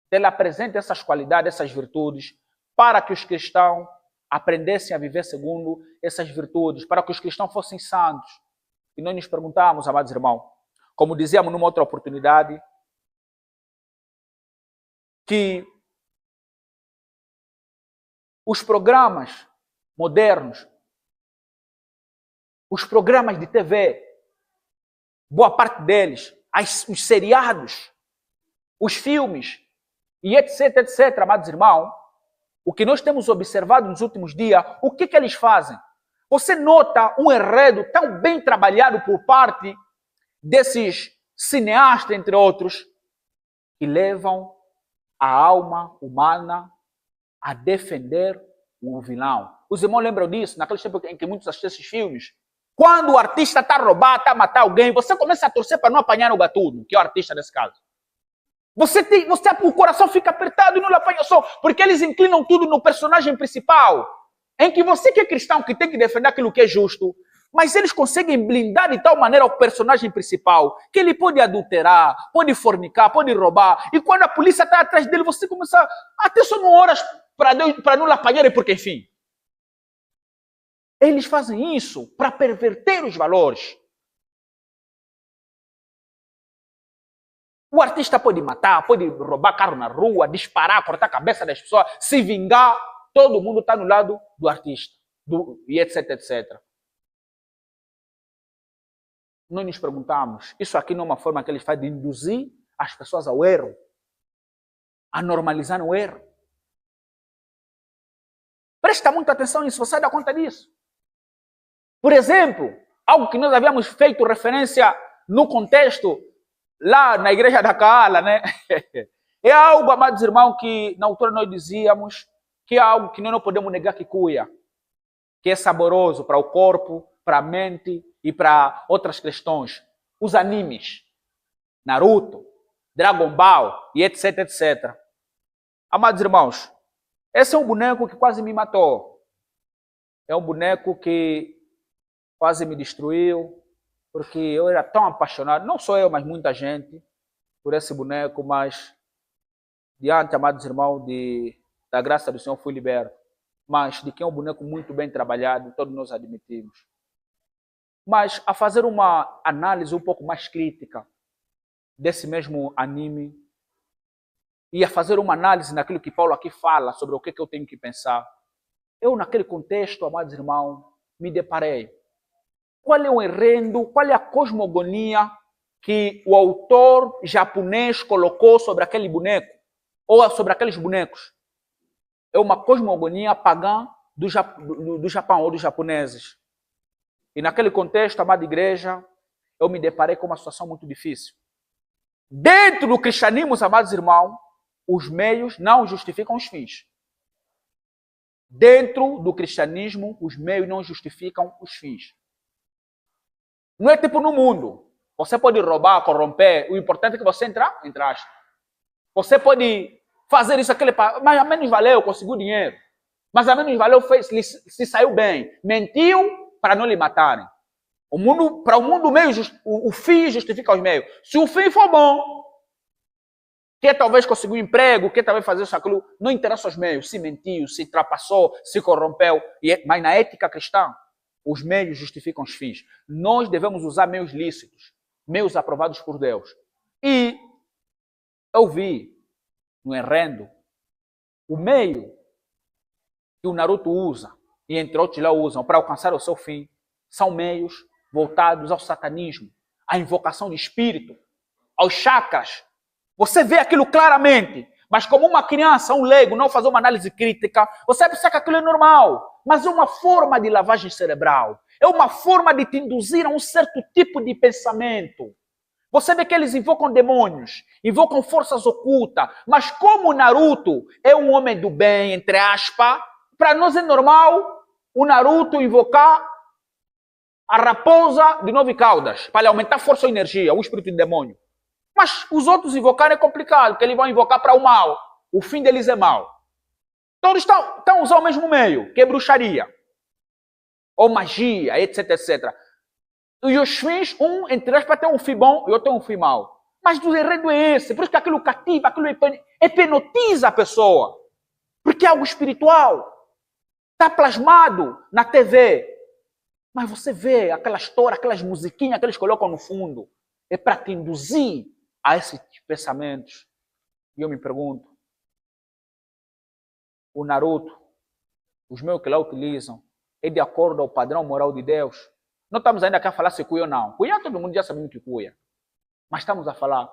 Ele apresenta essas qualidades, essas virtudes, para que os cristãos aprendessem a viver segundo essas virtudes, para que os cristãos fossem santos. E nós nos perguntamos, amados irmãos, como dizíamos numa outra oportunidade, que os programas modernos, os programas de TV, boa parte deles, os seriados, os filmes, e etc, etc, amados irmãos, o que nós temos observado nos últimos dias, o que eles fazem? Você nota um enredo tão bem trabalhado por parte desses cineastas, entre outros, que levam a alma humana a defender o vilão. Os irmãos lembram disso? Naquele tempo em que muitos assistiam esses filmes? Quando o artista está a roubar, está a matar alguém, você começa a torcer para não apanhar o gatuno, que é o artista nesse caso. O coração fica apertado e não lhe apanha só, porque eles inclinam tudo no personagem principal, em que você que é cristão, que tem que defender aquilo que é justo, mas eles conseguem blindar de tal maneira o personagem principal, que ele pode adulterar, pode fornicar, pode roubar, e quando a polícia está atrás dele, você começa até só não horas para não lhe apanharem, porque enfim. Eles fazem isso para perverter os valores. O artista pode matar, pode roubar carro na rua, disparar, cortar a cabeça das pessoas, se vingar. Todo mundo está no lado do artista, e etc, etc. Nós nos perguntamos, isso aqui não é uma forma que eles fazem de induzir as pessoas ao erro, a normalizar o erro. Presta muita atenção nisso, você dá conta disso. Por exemplo, algo que nós havíamos feito referência no contexto lá na igreja da Kaala, né? É algo, amados irmãos, que na altura nós dizíamos que é algo que nós não podemos negar que cuia, que é saboroso para o corpo, para a mente e para outras questões. Os animes, Naruto, Dragon Ball e etc, etc. Amados irmãos, esse é um boneco que quase me matou. É um boneco que quase me destruiu, porque eu era tão apaixonado, não só eu, mas muita gente, por esse boneco, mas diante, amados irmãos, da graça do Senhor fui liberto. Mas de que é um boneco muito bem trabalhado, todos nós admitimos. Mas a fazer uma análise um pouco mais crítica desse mesmo anime e a fazer uma análise naquilo que Paulo aqui fala sobre o que eu tenho que pensar, eu naquele contexto, amados irmãos, me deparei. Qual é o enredo, qual é a cosmogonia que o autor japonês colocou sobre aquele boneco, ou sobre aqueles bonecos. É uma cosmogonia pagã do Japão ou dos japoneses. E naquele contexto, amada igreja, eu me deparei com uma situação muito difícil. Dentro do cristianismo, amados irmãos, os meios não justificam os fins. Dentro do cristianismo, os meios não justificam os fins. Não é tipo no mundo. Você pode roubar, corromper, o importante é que você entraste. Você pode fazer isso, aquele, mas a menos valeu, conseguiu dinheiro. Mas a menos valeu, se saiu bem. Mentiu para não lhe matarem. Para o mundo, o fim justifica os meios. Se o fim for bom, que talvez conseguiu um emprego, que talvez fazer isso, aquilo, não interessa os meios. Se mentiu, se trapassou, se corrompeu. Mas na ética cristã, os meios justificam os fins. Nós devemos usar meios lícitos, meios aprovados por Deus. E eu vi no enredo o meio que o Naruto usa, e entre outros lá usam, para alcançar o seu fim, são meios voltados ao satanismo, à invocação de espírito, aos chakras. Você vê aquilo claramente, mas como uma criança, um leigo, não fazer uma análise crítica, você pensa que aquilo é normal, mas é uma forma de lavagem cerebral, é uma forma de te induzir a um certo tipo de pensamento. Você vê que eles invocam demônios, invocam forças ocultas, mas como Naruto é um homem do bem, entre aspas, para nós é normal o Naruto invocar a raposa de 9 caudas, para lhe aumentar a força e energia, o espírito de demônio. Mas os outros invocarem é complicado, porque eles vão invocar para o mal. O fim deles é mal. Todos estão usando o mesmo meio, que é bruxaria, ou magia, etc, etc. E os fins, entre aspas, tem um fim bom e outro tem um fim mau. Mas o enredo é esse, por isso que aquilo cativa, aquilo hipnotiza a pessoa. Porque é algo espiritual. Está plasmado na TV. Mas você vê aquela história, aquelas musiquinhas que eles colocam no fundo. É para te induzir a esses pensamentos. E eu me pergunto, o Naruto, os meios que lá utilizam, é de acordo ao padrão moral de Deus? Não estamos ainda aqui a falar se cuia ou não. Cuia, todo mundo já sabe muito que cuia. Mas estamos a falar,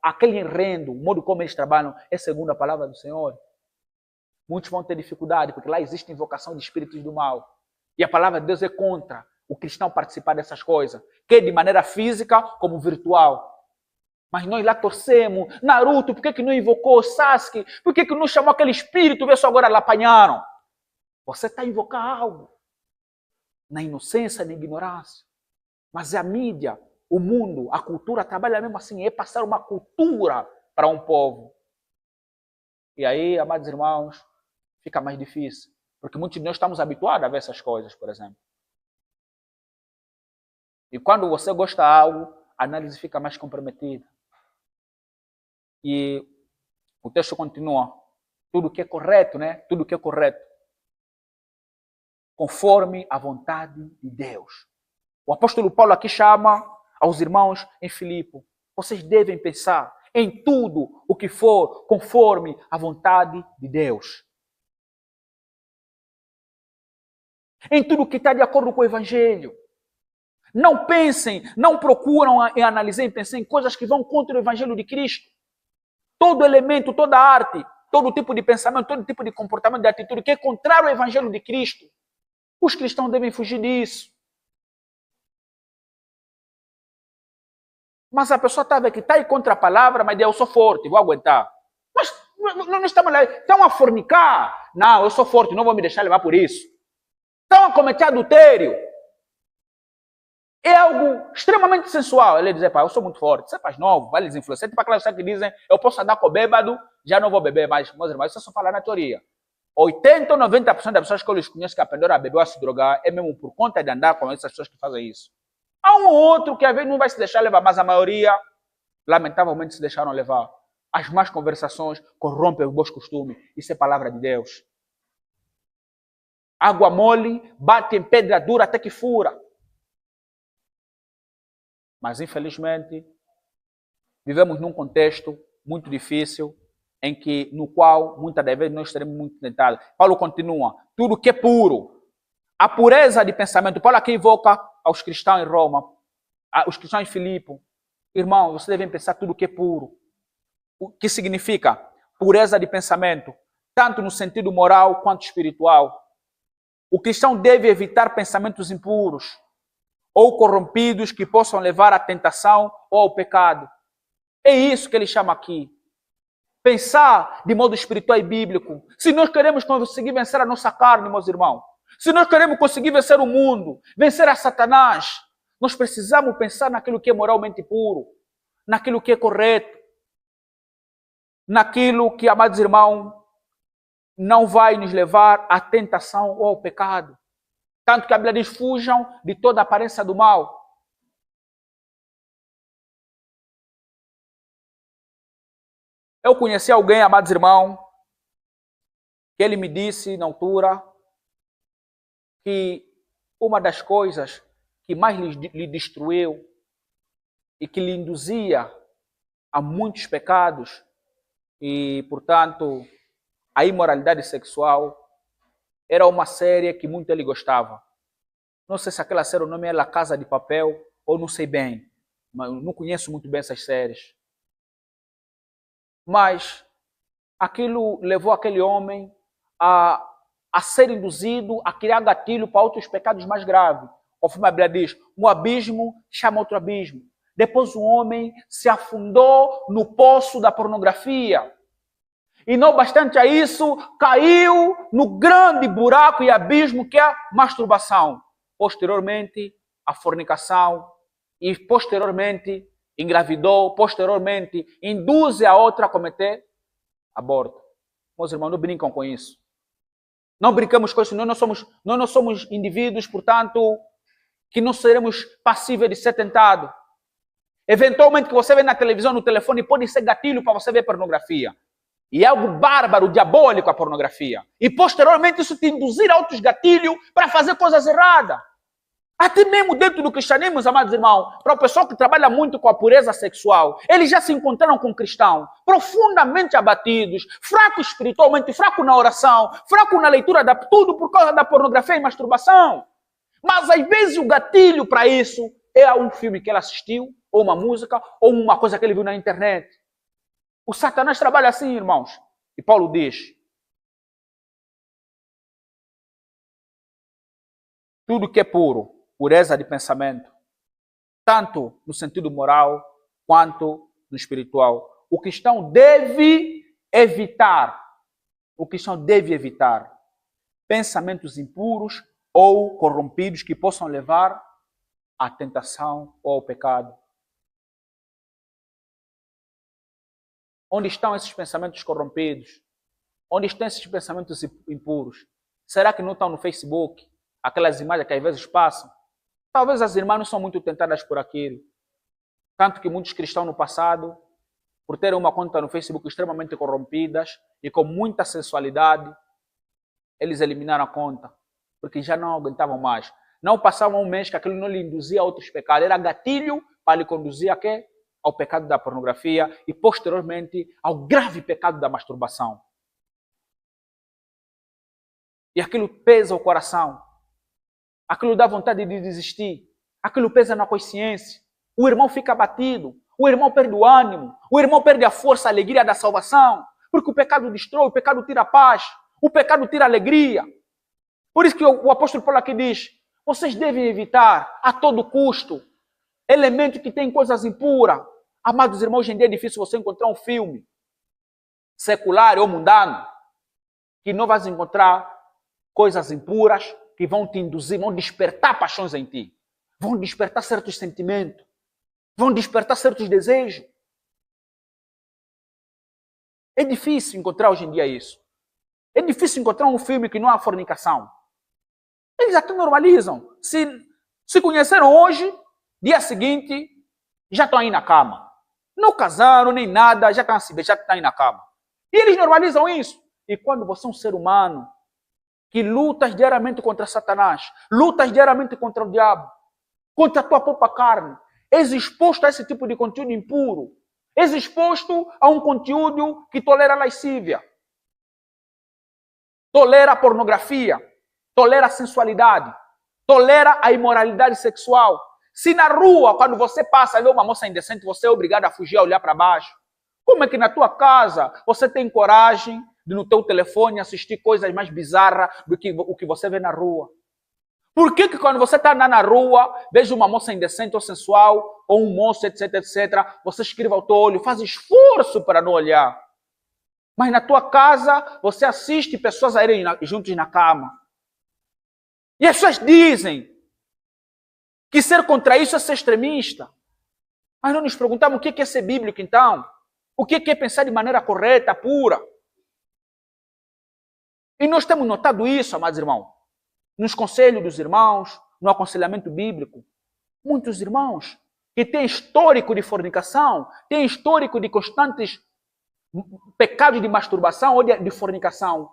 aquele enredo, o modo como eles trabalham, é segundo a palavra do Senhor. Muitos vão ter dificuldade, porque lá existe invocação de espíritos do mal. E a palavra de Deus é contra o cristão participar dessas coisas, que de maneira física como virtual. Mas nós lá torcemos. Naruto, por que não invocou Sasuke? Por que não chamou aquele espírito? Vê só agora lá apanharam. Você está a invocar algo. Na inocência, na ignorância. Mas a mídia, o mundo, a cultura trabalha mesmo assim. É passar uma cultura para um povo. E aí, amados irmãos, fica mais difícil. Porque muitos de nós estamos habituados a ver essas coisas, por exemplo. E quando você gosta de algo, a análise fica mais comprometida. E o texto continua. Tudo que é correto, né? Tudo que é correto. Conforme a vontade de Deus. O apóstolo Paulo aqui chama aos irmãos em Filipe. Vocês devem pensar em tudo o que for conforme a vontade de Deus. Em tudo que está de acordo com o Evangelho. Não pensem, não procuram analisar e pensar em coisas que vão contra o Evangelho de Cristo. Todo elemento, toda arte, todo tipo de pensamento, todo tipo de comportamento, de atitude que é contrário ao Evangelho de Cristo. Os cristãos devem fugir disso. Mas a pessoa está aqui, está aí contra a palavra, mas eu sou forte, vou aguentar. Mas não estamos lá, estão a fornicar. Não, eu sou forte, não vou me deixar levar por isso. Estão a cometer adultério. É algo extremamente sensual. Ele diz, pá, eu sou muito forte. Você faz novo, vai lhes influenciar. Tem para aquelas que dizem, eu posso andar com o bêbado, já não vou beber mais. Meus irmãos, isso é só falar na teoria. 80 ou 90% das pessoas que eu lhes conheço que aprenderam a beber ou a se drogar é mesmo por conta de andar com essas pessoas que fazem isso. Há um ou outro que às vezes não vai se deixar levar, mas a maioria, lamentavelmente, se deixaram levar. As más conversações corrompem os bons costumes. Isso é palavra de Deus. Água mole bate em pedra dura até que fura. Mas, infelizmente, vivemos num contexto muito difícil, no qual, muitas das vezes, nós seremos muito tentados. Paulo continua, tudo que é puro, a pureza de pensamento. Paulo aqui invoca aos cristãos em Roma, Os cristãos de Filipe, irmão, vocês devem pensar tudo que é puro. O que significa pureza de pensamento, tanto no sentido moral quanto espiritual. O cristão deve evitar pensamentos impuros ou corrompidos que possam levar à tentação ou ao pecado. É isso que ele chama aqui. Pensar de modo espiritual e bíblico. Se nós queremos conseguir vencer a nossa carne, meus irmãos, se nós queremos conseguir vencer o mundo, vencer a Satanás, nós precisamos pensar naquilo que é moralmente puro, naquilo que é correto, naquilo que, amados irmãos, não vai nos levar à tentação ou ao pecado. Tanto que a Bíblia diz, fujam de toda aparência do mal. Eu conheci alguém, amados irmãos, que ele me disse na altura que uma das coisas que mais lhe destruiu e que lhe induzia a muitos pecados e, portanto, a imoralidade sexual, era uma série que muito ele gostava. Não sei se aquela série o nome é La Casa de Papel, ou não sei bem, mas não conheço muito bem essas séries. Mas aquilo levou aquele homem a ser induzido a criar gatilho para outros pecados mais graves. Conforme a Bíblia diz, um abismo chama outro abismo. Depois o homem se afundou no poço da pornografia. E não bastante a isso, caiu no grande buraco e abismo que é a masturbação. Posteriormente, a fornicação. E posteriormente, engravidou. Posteriormente, induz a outra a cometer aborto. Meus irmãos, não brincam com isso. Não brincamos com isso. Nós não somos indivíduos, portanto, que não seremos passíveis de ser tentados. Eventualmente, que você vê na televisão, no telefone, pode ser gatilho para você ver pornografia. E é algo bárbaro, diabólico a pornografia. E posteriormente isso te induzir a outros gatilhos para fazer coisas erradas. Até mesmo dentro do cristianismo, amados irmãos, para o pessoal que trabalha muito com a pureza sexual, eles já se encontraram com cristãos profundamente abatidos, fracos espiritualmente, fracos na oração, fracos na leitura, tudo por causa da pornografia e masturbação. Mas às vezes o gatilho para isso é um filme que ele assistiu, ou uma música, ou uma coisa que ele viu na internet. O Satanás trabalha assim, irmãos. E Paulo diz, tudo que é puro, pureza de pensamento, tanto no sentido moral quanto no espiritual. O cristão deve evitar pensamentos impuros ou corrompidos que possam levar à tentação ou ao pecado. Onde estão esses pensamentos corrompidos? Onde estão esses pensamentos impuros? Será que não estão no Facebook? Aquelas imagens que às vezes passam? Talvez as irmãs não são muito tentadas por aquilo. Tanto que muitos cristãos no passado, por terem uma conta no Facebook extremamente corrompidas e com muita sensualidade, eles eliminaram a conta, porque já não aguentavam mais. Não passavam um mês que aquilo não lhe induzia a outros pecados. Era gatilho para lhe conduzir a quê? Ao pecado da pornografia e, posteriormente, ao grave pecado da masturbação. E aquilo pesa o coração. Aquilo dá vontade de desistir. Aquilo pesa na consciência. O irmão fica abatido. O irmão perde o ânimo. O irmão perde a força, a alegria da salvação. Porque o pecado destrói, o pecado tira a paz. O pecado tira a alegria. Por isso que o apóstolo Paulo aqui diz, vocês devem evitar a todo custo elementos que têm coisas impuras. Amados irmãos, hoje em dia é difícil você encontrar um filme secular ou mundano que não vai encontrar coisas impuras que vão te induzir, vão despertar paixões em ti, vão despertar certos sentimentos, vão despertar certos desejos. É difícil encontrar hoje em dia isso. É difícil encontrar um filme que não há fornicação. Eles até normalizam. Se conheceram hoje, dia seguinte, já estão aí na cama. Não casaram nem nada, já estão a se beijar, já estão aí na cama. E eles normalizam isso. E quando você é um ser humano que lutas diariamente contra Satanás, lutas diariamente contra o diabo, contra a tua própria carne, és exposto a esse tipo de conteúdo impuro, és exposto a um conteúdo que tolera a lascívia, tolera a pornografia, tolera a sensualidade, tolera a imoralidade sexual. Se na rua, quando você passa e vê uma moça indecente, você é obrigado a fugir, a olhar para baixo, como é que na tua casa você tem coragem de no teu telefone assistir coisas mais bizarras do que o que você vê na rua? Por que quando você está na rua, veja uma moça indecente ou sensual, ou um moço, etc, etc, você escreva o teu olho, faz esforço para não olhar. Mas na tua casa, você assiste pessoas a irem juntos na cama. E as pessoas dizem que ser contra isso é ser extremista. Mas não nos perguntamos o que é ser bíblico, então. O que é pensar de maneira correta, pura. E nós temos notado isso, amados irmãos. Nos conselhos dos irmãos, no aconselhamento bíblico. Muitos irmãos que têm histórico de fornicação, têm histórico de constantes pecados de masturbação ou de fornicação,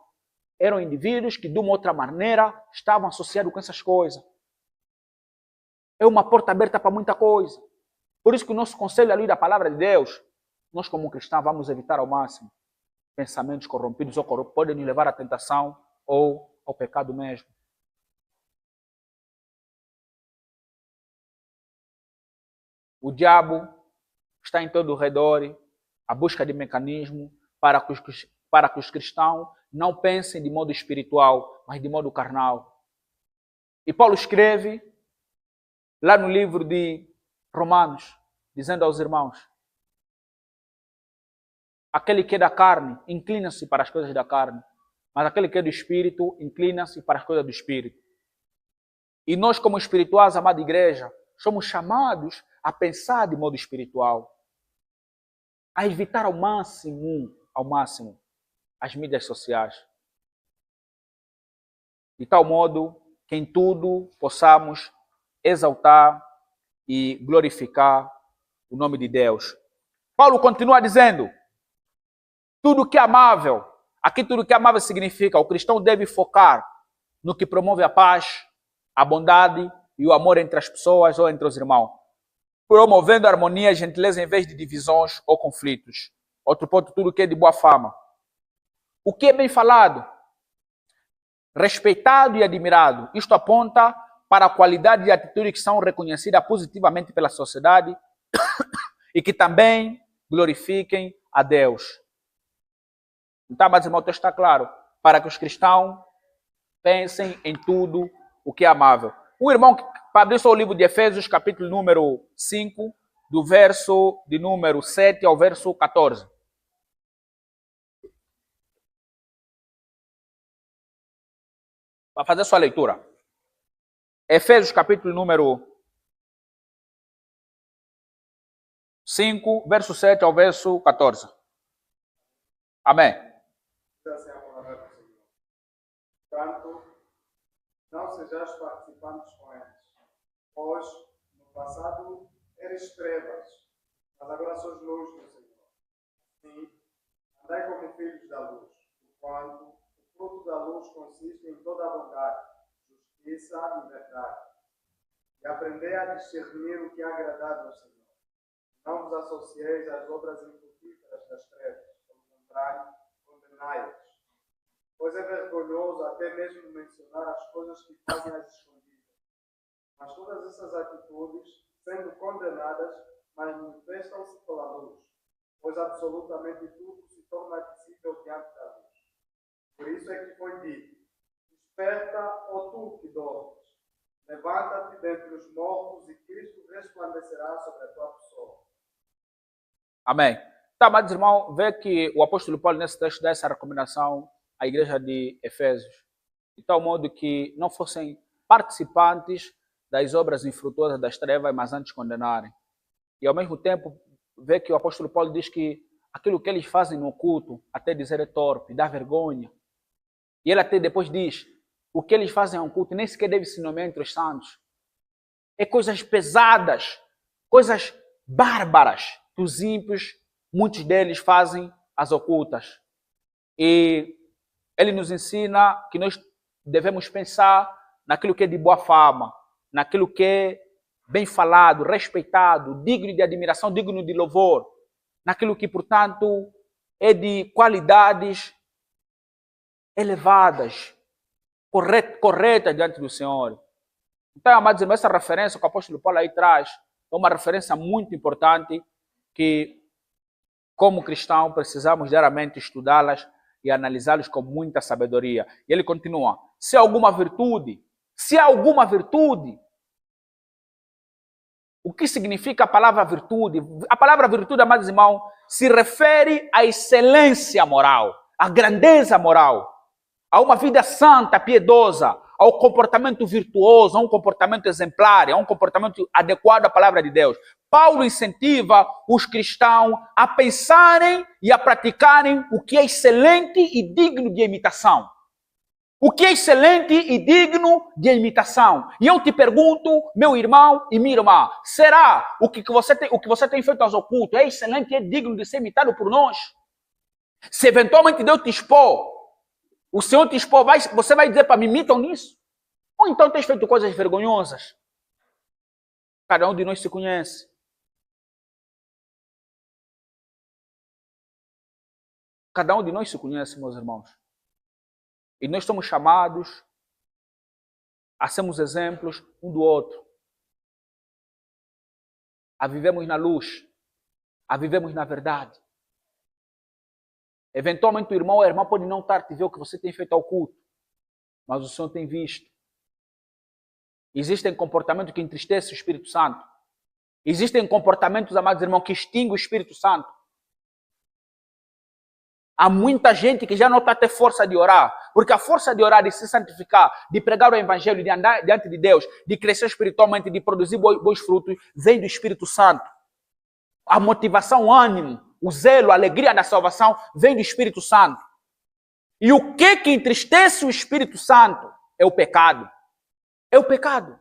eram indivíduos que de uma outra maneira estavam associados com essas coisas. É uma porta aberta para muita coisa. Por isso que o nosso conselho à luz da palavra de Deus, nós como cristãos vamos evitar ao máximo pensamentos corrompidos ou corruptos, podem nos levar à tentação ou ao pecado mesmo. O diabo está em todo o redor, a busca de mecanismo para que os cristãos não pensem de modo espiritual, mas de modo carnal. E Paulo escreve lá no livro de Romanos, dizendo aos irmãos, aquele que é da carne, inclina-se para as coisas da carne, mas aquele que é do Espírito, inclina-se para as coisas do Espírito. E nós, como espirituais, amada igreja, somos chamados a pensar de modo espiritual, a evitar ao máximo, as mídias sociais. De tal modo que em tudo possamos exaltar e glorificar o nome de Deus. Paulo continua dizendo, tudo que é amável, aqui tudo que é amável significa, o cristão deve focar no que promove a paz, a bondade e o amor entre as pessoas ou entre os irmãos, promovendo harmonia e gentileza em vez de divisões ou conflitos. Outro ponto, tudo que é de boa fama. O que é bem falado, respeitado e admirado, isto aponta para a qualidade de atitude que são reconhecidas positivamente pela sociedade e que também glorifiquem a Deus. Então, mas irmão, está claro, para que os cristãos pensem em tudo o que é amável. O irmão, para abrir só o livro de Efésios, capítulo número 5, do verso de número 7 ao verso 14. Para fazer sua leitura. Efésios, capítulo número 5, verso 7 ao verso 14. Amém.
Portanto, não sejais participantes com eles, pois no passado eres trevas, mas agora sois luz do Senhor. Sim, andai como filhos da luz, enquanto o fruto da luz consiste em toda a bondade, justiça e verdade. E aprendei a discernir o que é agradável ao Senhor. Não vos associeis às obras infrutíferas das trevas, pelo contrário, condenai-as. Pois é vergonhoso até mesmo mencionar as coisas que fazem às escondidas. Mas todas essas atitudes, sendo condenadas, manifestam-se pela luz, pois absolutamente tudo se torna visível diante da luz. Por isso é que foi dito, desperta, ó tu que dormes, levanta-te dentre os mortos e Cristo resplandecerá sobre a tua pessoa.
Amém. Tá, mas irmão, vê que o apóstolo Paulo nesse texto dá essa recomendação à igreja de Efésios, de tal modo que não fossem participantes das obras infrutuosas das trevas, mas antes condenarem. E ao mesmo tempo, vê que o apóstolo Paulo diz que aquilo que eles fazem no culto, até dizer é torpe, dá vergonha. E ele até depois diz, o que eles fazem no culto nem sequer deve se nomear entre os santos. É coisas pesadas, coisas bárbaras que os ímpios, muitos deles fazem as ocultas. E ele nos ensina que nós devemos pensar naquilo que é de boa fama, naquilo que é bem falado, respeitado, digno de admiração, digno de louvor, naquilo que, portanto, é de qualidades elevadas, corretas diante do Senhor. Então, amados irmãos, essa referência que o apóstolo Paulo aí traz é uma referência muito importante que, como cristão, precisamos diariamente estudá-las e analisá-las com muita sabedoria. E ele continua, se há alguma virtude, o que significa a palavra virtude? A palavra virtude, amados irmãos, se refere à excelência moral, à grandeza moral, a uma vida santa, piedosa, ao comportamento virtuoso, a um comportamento exemplar, a um comportamento adequado à palavra de Deus. Paulo incentiva os cristãos a pensarem e a praticarem o que é excelente e digno de imitação. O que é excelente e digno de imitação. E eu te pergunto, meu irmão e minha irmã, será o que você tem feito aos ocultos é excelente e é digno de ser imitado por nós? Se eventualmente Deus te expor, o Senhor te expor, você vai dizer para mim, imitam nisso? Ou então tens feito coisas vergonhosas? Cada um de nós se conhece. Cada um de nós se conhece, meus irmãos. E nós somos chamados a sermos exemplos um do outro. A vivemos na luz. A vivemos na verdade. Eventualmente o irmão ou a irmã pode não estar a te ver o que você tem feito ao culto. Mas o Senhor tem visto. Existem comportamentos que entristecem o Espírito Santo. Existem comportamentos, amados irmãos, que extinguem o Espírito Santo. Há muita gente que já não está a ter força de orar. Porque a força de orar, de se santificar, de pregar o Evangelho, de andar diante de Deus, de crescer espiritualmente, de produzir bons frutos, vem do Espírito Santo. A motivação, o ânimo, o zelo, a alegria da salvação vem do Espírito Santo. E o que entristece o Espírito Santo é o pecado. É o pecado.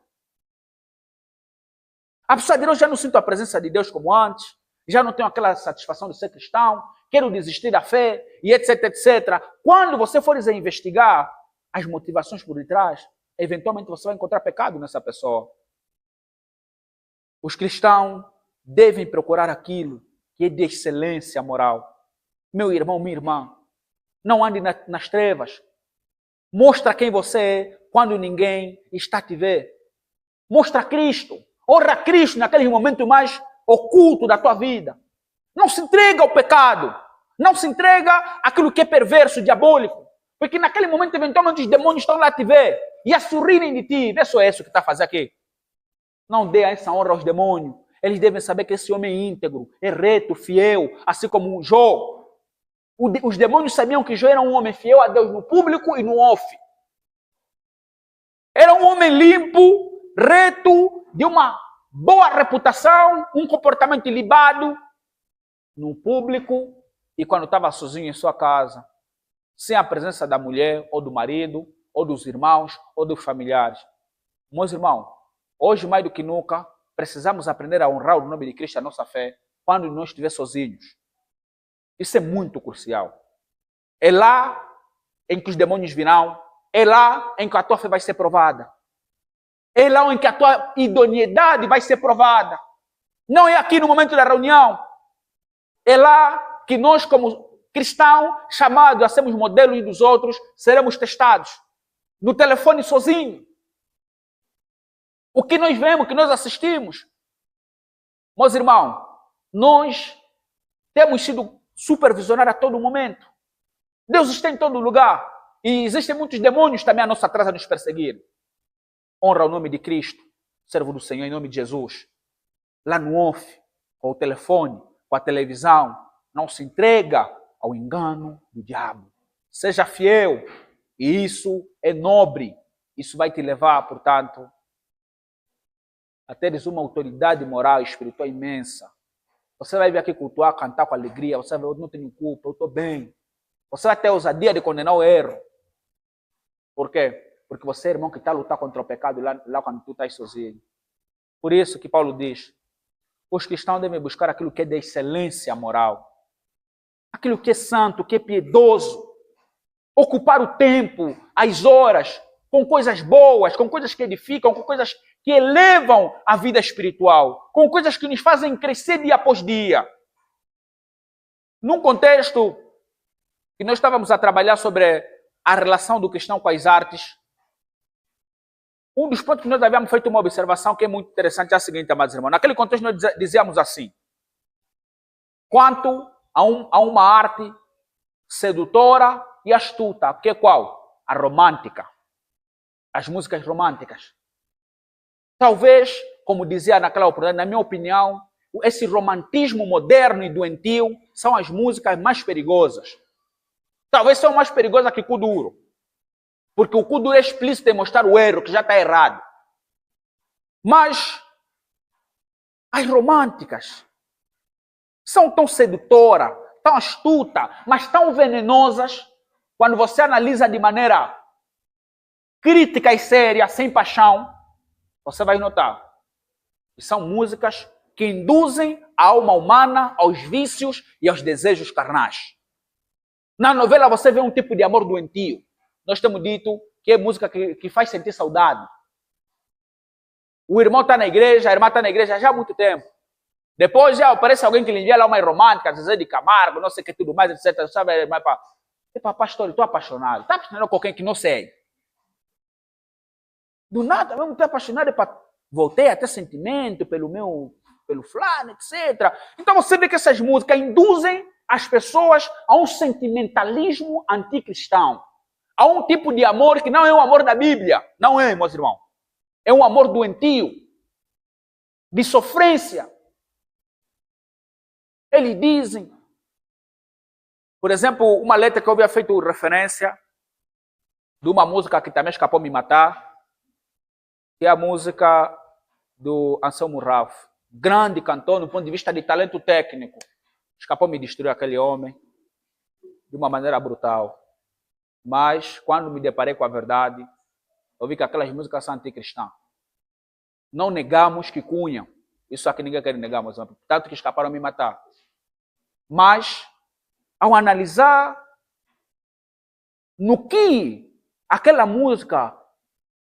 A pessoa diz, eu já não sinto a presença de Deus como antes, já não tenho aquela satisfação de ser cristão, quero desistir da fé, e etc, etc. Quando você for investigar as motivações por detrás, eventualmente você vai encontrar pecado nessa pessoa. Os cristãos devem procurar aquilo que é de excelência moral. Meu irmão, minha irmã, não ande nas trevas. Mostra quem você é quando ninguém está a te ver. Mostra Cristo. Honra Cristo naquele momento mais oculto da tua vida. Não se entrega ao pecado. Não se entrega àquilo que é perverso, diabólico. Porque naquele momento, eventualmente, os demônios estão lá a te ver e a sorrirem de ti. Vê só isso que está a fazer aqui. Não dê essa honra aos demônios. Eles devem saber que esse homem é íntegro, é reto, fiel, assim como Jó. Os demônios sabiam que Jó era um homem fiel a Deus no público e no off. Era um homem limpo, reto, de uma boa reputação, um comportamento ilibado no público e quando estava sozinho em sua casa, sem a presença da mulher ou do marido, ou dos irmãos, ou dos familiares. Meus irmãos, hoje mais do que nunca, precisamos aprender a honrar o nome de Cristo, a nossa fé, quando nós estivermos sozinhos. Isso é muito crucial. É lá em que os demônios virão, é lá em que a tua fé vai ser provada. É lá em que a tua idoneidade vai ser provada. Não é aqui no momento da reunião. É lá que nós, como cristãos, chamados a sermos modelos dos outros, seremos testados. No telefone sozinho. O que nós vemos, o que nós assistimos. Meus irmãos, nós temos sido supervisionados a todo momento. Deus está em todo lugar. E existem muitos demônios também à nossa atrás a nos perseguir. Honra o nome de Cristo, servo do Senhor, em nome de Jesus. Lá no off, com o telefone, com a televisão, não se entrega ao engano do diabo. Seja fiel. E isso é nobre. Isso vai te levar, portanto, a teres uma autoridade moral e espiritual imensa. Você vai vir aqui cultuar, cantar com alegria. Você vai ver, eu não tenho culpa, eu estou bem. Você vai ter a ousadia de condenar o erro. Por quê? Porque você é irmão que está a lutar contra o pecado lá quando tu estás sozinho. Por isso que Paulo diz, os cristãos devem buscar aquilo que é de excelência moral. Aquilo que é santo, que é piedoso. Ocupar o tempo, as horas, com coisas boas, com coisas que edificam, com coisas que elevam a vida espiritual, com coisas que nos fazem crescer dia após dia. Num contexto que nós estávamos a trabalhar sobre a relação do cristão com as artes, Um dos pontos que nós havíamos feito uma observação que é muito interessante é a seguinte, amados irmãos. Naquele contexto nós dizíamos assim, quanto a uma arte sedutora e astuta, que é qual? A romântica. As músicas românticas. Talvez, como dizia naquela oportunidade, na minha opinião, esse romantismo moderno e doentio são as músicas mais perigosas. Talvez são mais perigosas que o Kuduro. Porque o Kuduro é explícito em mostrar o erro, que já está errado. Mas as românticas são tão sedutoras, tão astutas, mas tão venenosas, quando você analisa de maneira crítica e séria, sem paixão, você vai notar que são músicas que induzem a alma humana aos vícios e aos desejos carnais. Na novela você vê um tipo de amor doentio. Nós temos dito que é música que faz sentir saudade. O irmão está na igreja, a irmã está na igreja já há muito tempo. Depois já aparece alguém que lhe envia lá uma romântica, Zezé de Camargo, não sei o que, tudo mais, etc. Sabe, a irmã fala, epa, pastor, estou apaixonado. Está apaixonado com alguém que não sei. Do nada, mesmo estou apaixonado, voltei a ter sentimento pelo fulano, etc. Então você vê que essas músicas induzem as pessoas a um sentimentalismo anticristão. A um tipo de amor que não é o amor da Bíblia. Não é, meus irmãos. É um amor doentio, de sofrência. Eles dizem, por exemplo, uma letra que eu havia feito referência de uma música que também escapou me matar, que é a música do Anselmo Ralph. Grande cantor do ponto de vista de talento técnico. Escapou me destruir aquele homem de uma maneira brutal. Mas, quando me deparei com a verdade, eu vi que aquelas músicas são anticristãs. Não negamos que cunham. Isso aqui ninguém quer negar, mas tanto que escaparam me matar. Mas, ao analisar no que aquela música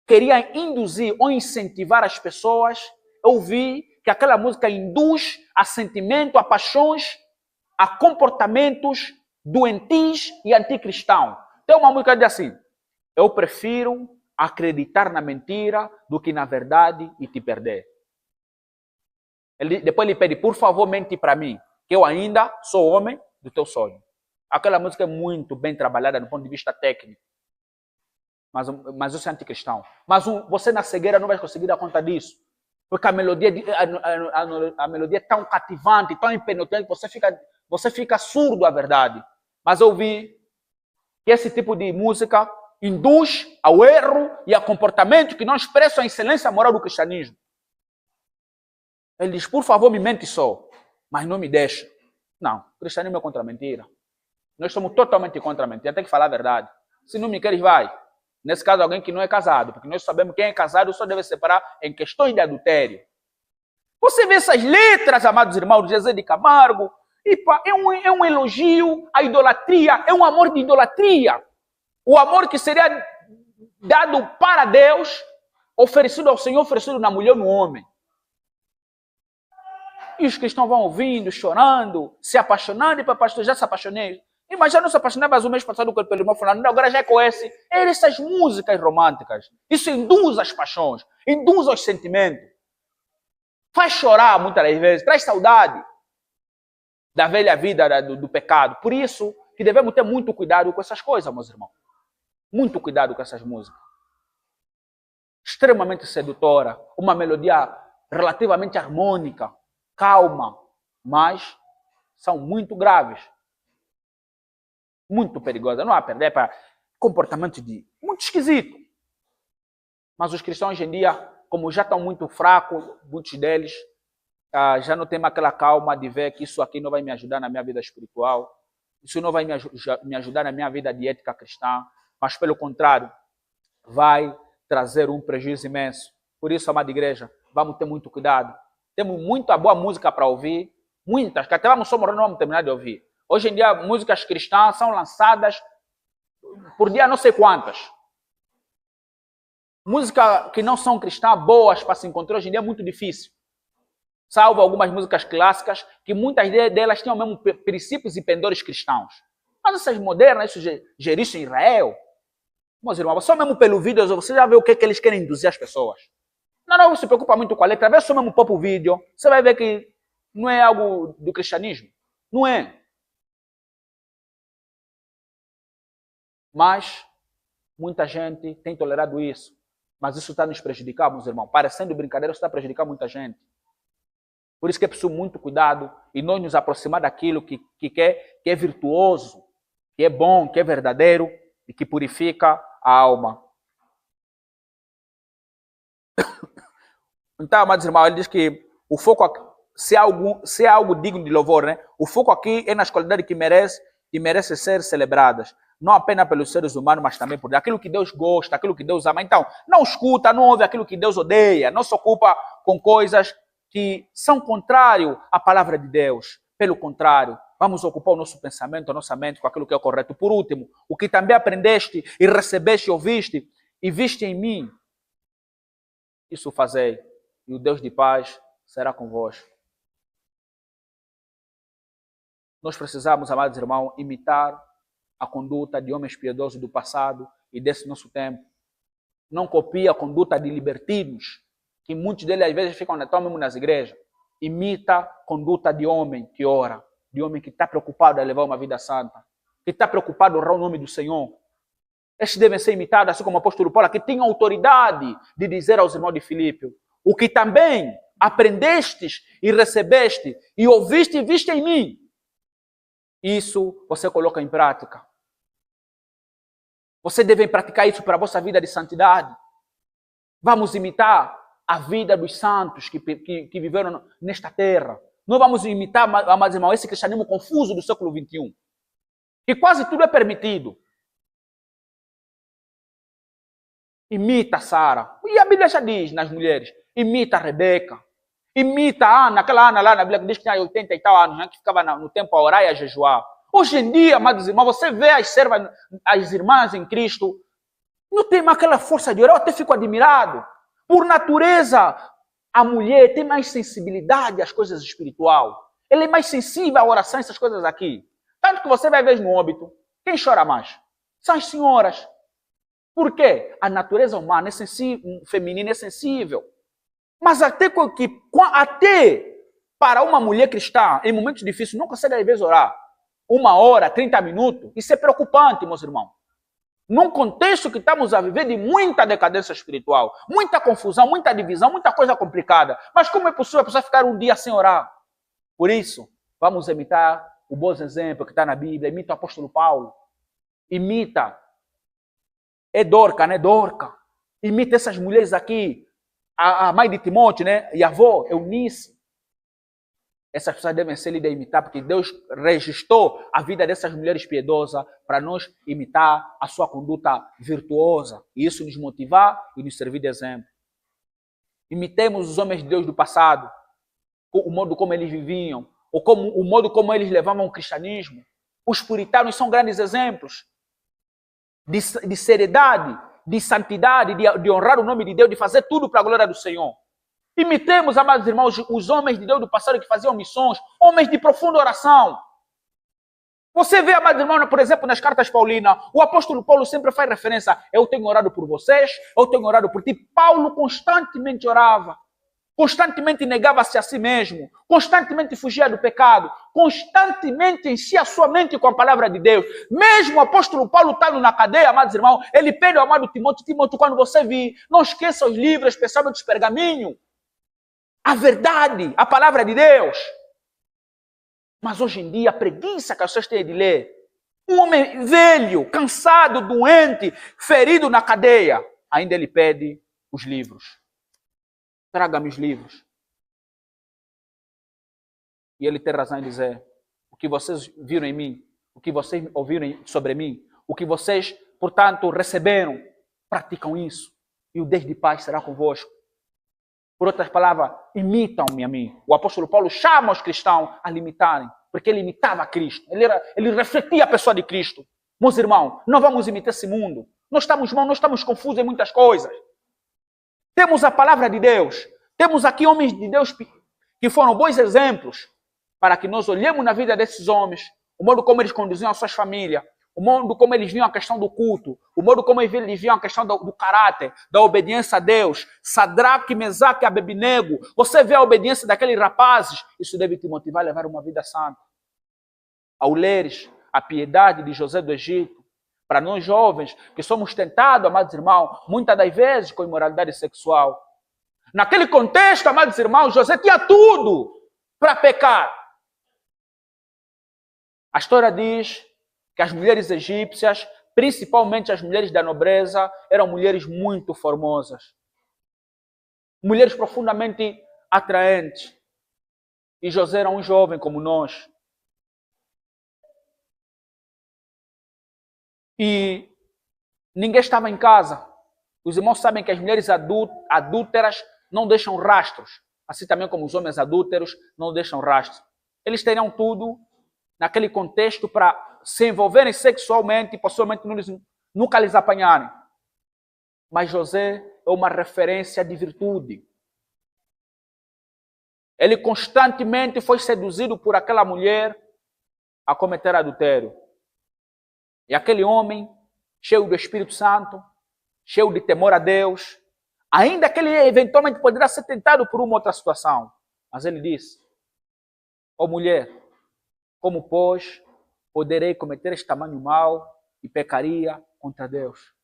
queria induzir ou incentivar as pessoas, eu vi que aquela música induz a sentimento, a paixões, a comportamentos doentis e anticristãos. Tem uma música que diz assim, eu prefiro acreditar na mentira do que na verdade e te perder. Depois ele pede, por favor, mente para mim, que eu ainda sou homem do teu sonho. Aquela música é muito bem trabalhada do ponto de vista técnico. Mas isso é anticristão. Mas você na cegueira não vai conseguir dar conta disso. Porque a melodia é tão cativante, tão impenetrante, que você fica surdo à verdade. Mas eu vi que esse tipo de música induz ao erro e a comportamento que não expressam a excelência moral do cristianismo. Ele diz, por favor, me mente só, mas não me deixe. Não, o cristianismo é contra a mentira. Nós somos totalmente contra a mentira, tem que falar a verdade. Se não me queres, vai. Nesse caso, alguém que não é casado, porque nós sabemos que quem é casado só deve separar em questões de adultério. Você vê essas letras, amados irmãos, de Zezé de Camargo, é um elogio à idolatria, é um amor de idolatria. O amor que seria dado para Deus, oferecido ao Senhor, oferecido na mulher ou no homem. E os cristãos vão ouvindo, chorando, se apaixonando, e para pastor, já se apaixonei. Mas já não se apaixonava o mês passado pelo irmão fulano, agora já conhece. Essas músicas românticas. Isso induz as paixões, induz os sentimentos. Faz chorar muitas das vezes, traz saudade da velha vida do pecado. Por isso que devemos ter muito cuidado com essas coisas, meus irmãos. Muito cuidado com essas músicas. Extremamente sedutora, uma melodia relativamente harmônica, calma, mas são muito graves. Muito perigosa, não há a perder para comportamento muito esquisito. Mas os cristãos hoje em dia, como já estão muito fracos, muitos deles, já não tem aquela calma de ver que isso aqui não vai me ajudar na minha vida espiritual, isso não vai me ajudar na minha vida de ética cristã, mas pelo contrário, vai trazer um prejuízo imenso. Por isso, amada igreja, vamos ter muito cuidado. Temos muita boa música para ouvir, muitas, que até vamos só morrer, não vamos terminar de ouvir. Hoje em dia, músicas cristãs são lançadas por dia não sei quantas. Músicas que não são cristãs, boas para se encontrar hoje em dia é muito difícil. Salvo algumas músicas clássicas, que muitas delas tinham mesmo princípios e pendores cristãos. Mas essas modernas, isso geriste em Israel, Meus irmãos, só mesmo pelo vídeo, você já vê o que eles querem induzir as pessoas. Não se preocupa muito com a letra. Vê só mesmo o vídeo. Você vai ver que não é algo do cristianismo. Não é. Mas muita gente tem tolerado isso. Mas isso está nos prejudicando, meus irmãos. Parecendo brincadeira, isso está prejudicando muita gente. Por isso que é preciso muito cuidado e nós nos aproximar daquilo que é virtuoso, que é bom, que é verdadeiro e que purifica a alma. Então, amados irmãos, ele diz que o foco aqui, se é algo digno de louvor, né? O foco aqui é nas qualidades que merece ser celebradas. Não apenas pelos seres humanos, mas também por aquilo que Deus gosta, aquilo que Deus ama. Então, não escuta, não ouve aquilo que Deus odeia, não se ocupa com coisas que são contrárias à palavra de Deus. Pelo contrário, vamos ocupar o nosso pensamento, a nossa mente com aquilo que é correto. Por último, o que também aprendeste e recebeste e ouviste e viste em mim, isso fazei, e o Deus de paz será convosco. Nós precisamos, amados irmãos, imitar a conduta de homens piedosos do passado e desse nosso tempo. Não copie a conduta de libertinos, que muitos deles às vezes ficam mesmo nas igrejas. Imita a conduta de homem que ora, de homem que está preocupado em levar uma vida santa, que está preocupado em honrar o nome do Senhor. Estes devem ser imitados, assim como o apóstolo Paulo, que tem autoridade de dizer aos irmãos de Filipe: o que também aprendestes e recebeste e ouviste e viste em mim, isso você coloca em prática. Você deve praticar isso para a vossa vida de santidade. Vamos imitar a vida dos santos que viveram nesta terra. Não vamos imitar, amados irmãos, esse cristianismo confuso do século XXI. Que quase tudo é permitido. Imita Sara. E a Bíblia já diz nas mulheres. Imita a Rebeca. Imita a Ana, aquela Ana lá na Bíblia que diz que tinha 80 e tal anos, né, que ficava no tempo a orar e a jejuar. Hoje em dia, amados irmãos, você vê as servas, as irmãs em Cristo, não tem mais aquela força de orar. Eu até fico admirado. Por natureza, a mulher tem mais sensibilidade às coisas espirituais. Ela é mais sensível à oração, essas coisas aqui. Tanto que você vai ver no óbito, quem chora mais? São as senhoras. Por quê? A natureza humana é sensível, feminina é sensível. Mas até para uma mulher cristã, em momentos difíceis, não consegue às vezes orar 1 hora, 30 minutos. Isso é preocupante, meus irmãos. Num contexto que estamos a viver de muita decadência espiritual, muita confusão, muita divisão, muita coisa complicada. Mas como é possível a pessoa ficar um dia sem orar? Por isso, vamos imitar o bom exemplo que está na Bíblia. Imita o apóstolo Paulo. Imita. É Dorca, né? Dorca. Imita essas mulheres aqui. A mãe de Timóteo, né? E a avó, Eunice. Essas pessoas devem ser lidas a imitar, porque Deus registrou a vida dessas mulheres piedosas para nós imitar a sua conduta virtuosa. E isso nos motivar e nos servir de exemplo. Imitemos os homens de Deus do passado, o modo como eles viviam, o modo como eles levavam o cristianismo. Os puritanos são grandes exemplos de seriedade, de santidade, de honrar o nome de Deus, de fazer tudo para a glória do Senhor. Imitemos, amados irmãos, os homens de Deus do passado que faziam missões, homens de profunda oração. Você vê, amados irmãos, por exemplo, nas cartas paulinas, o apóstolo Paulo sempre faz referência: eu tenho orado por vocês, eu tenho orado por ti. Paulo constantemente orava, constantemente negava-se a si mesmo, constantemente fugia do pecado, constantemente enchia a sua mente com a palavra de Deus. Mesmo o apóstolo Paulo estando na cadeia, amados irmãos, ele pede ao amado Timóteo: Timóteo, quando você vir, não esqueça os livros, especialmente os pergaminhos. A verdade, a palavra de Deus. Mas hoje em dia, a preguiça que as pessoas têm de ler. Um homem velho, cansado, doente, ferido na cadeia, ainda ele pede os livros. Traga-me os livros. E ele tem razão em dizer: o que vocês viram em mim, o que vocês ouviram sobre mim, o que vocês, portanto, receberam, praticam isso. E o Deus de paz será convosco. Por outras palavras, imitam-me a mim. O apóstolo Paulo chama os cristãos a imitarem, porque ele imitava Cristo. Ele refletia a pessoa de Cristo. Meus irmãos, não vamos imitar esse mundo. Nós estamos confusos em muitas coisas. Temos a palavra de Deus. Temos aqui homens de Deus que foram bons exemplos para que nós olhemos na vida desses homens, o modo como eles conduziam as suas famílias, o modo como eles viam a questão do culto, o modo como eles viam a questão do caráter, da obediência a Deus. Sadraque, Mesaque e Abednego, você vê a obediência daqueles rapazes, isso deve te motivar a levar uma vida santa. Ao leres a piedade de José do Egito, para nós jovens que somos tentados, amados irmãos, muitas das vezes com imoralidade sexual. Naquele contexto, amados irmãos, José tinha tudo para pecar. A história diz que as mulheres egípcias, principalmente as mulheres da nobreza, eram mulheres muito formosas. Mulheres profundamente atraentes. E José era um jovem como nós. E ninguém estava em casa. Os irmãos sabem que as mulheres adúlteras não deixam rastros. Assim também como os homens adúlteros não deixam rastros. Eles teriam tudo naquele contexto para se envolverem sexualmente e possivelmente nunca lhes apanharem. Mas José é uma referência de virtude. Ele constantemente foi seduzido por aquela mulher a cometer adultério. E aquele homem, cheio do Espírito Santo, cheio de temor a Deus, ainda que ele eventualmente poderá ser tentado por uma outra situação, mas ele disse: ó mulher, como pois poderei cometer este tamanho mal e pecaria contra Deus?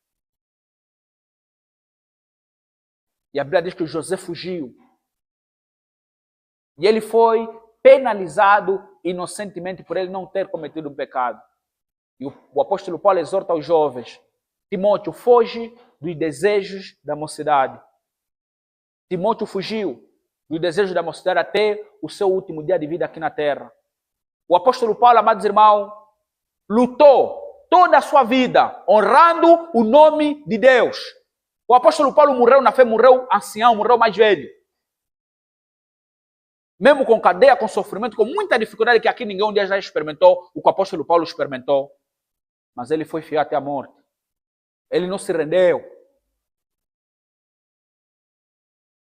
E a Bíblia diz que José fugiu. E ele foi penalizado inocentemente por ele não ter cometido um pecado. E o apóstolo Paulo exorta aos jovens: Timóteo, foge dos desejos da mocidade. Timóteo fugiu dos desejos da mocidade até o seu último dia de vida aqui na terra. O apóstolo Paulo, amados irmãos, lutou toda a sua vida honrando o nome de Deus. O apóstolo Paulo morreu na fé, morreu ancião, morreu mais velho. Mesmo com cadeia, com sofrimento, com muita dificuldade que aqui ninguém um dia já experimentou, o que o apóstolo Paulo experimentou. Mas ele foi fiel até a morte. Ele não se rendeu.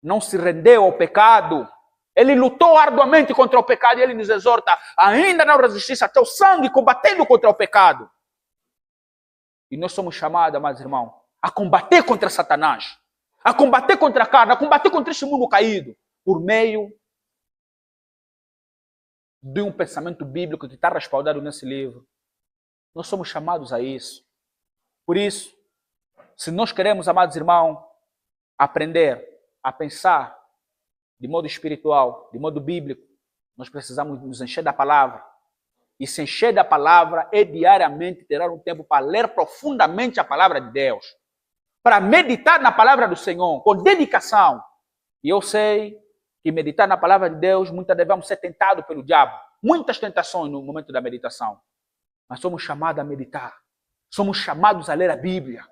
Não se rendeu ao pecado. Ele lutou arduamente contra o pecado e ele nos exorta: ainda não resistisse até o sangue, combatendo contra o pecado. E nós somos chamados, amados irmãos, a combater contra Satanás, a combater contra a carne, a combater contra este mundo caído, por meio de um pensamento bíblico que está respaldado nesse livro. Nós somos chamados a isso. Por isso, se nós queremos, amados irmãos, aprender a pensar de modo espiritual, de modo bíblico, nós precisamos nos encher da palavra. E se encher da palavra é diariamente ter um tempo para ler profundamente a palavra de Deus, para meditar na palavra do Senhor com dedicação. E eu sei que meditar na palavra de Deus, muitas vezes vamos ser tentados pelo diabo. Muitas tentações no momento da meditação. Mas somos chamados a meditar. Somos chamados a ler a Bíblia.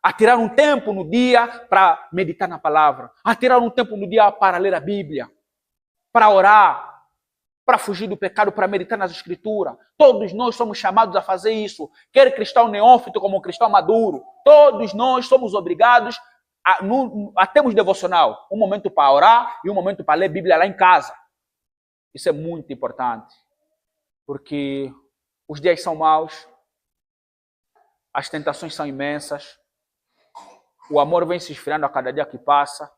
A tirar um tempo no dia para meditar na palavra. A tirar um tempo no dia para ler a Bíblia. Para orar. Para fugir do pecado, para meditar nas Escrituras. Todos nós somos chamados a fazer isso. Quer cristão neófito como cristão maduro. Todos nós somos obrigados a termos devocional. Um momento para orar e um momento para ler Bíblia lá em casa. Isso é muito importante. Porque os dias são maus. As tentações são imensas. O amor vem se esfriando a cada dia que passa.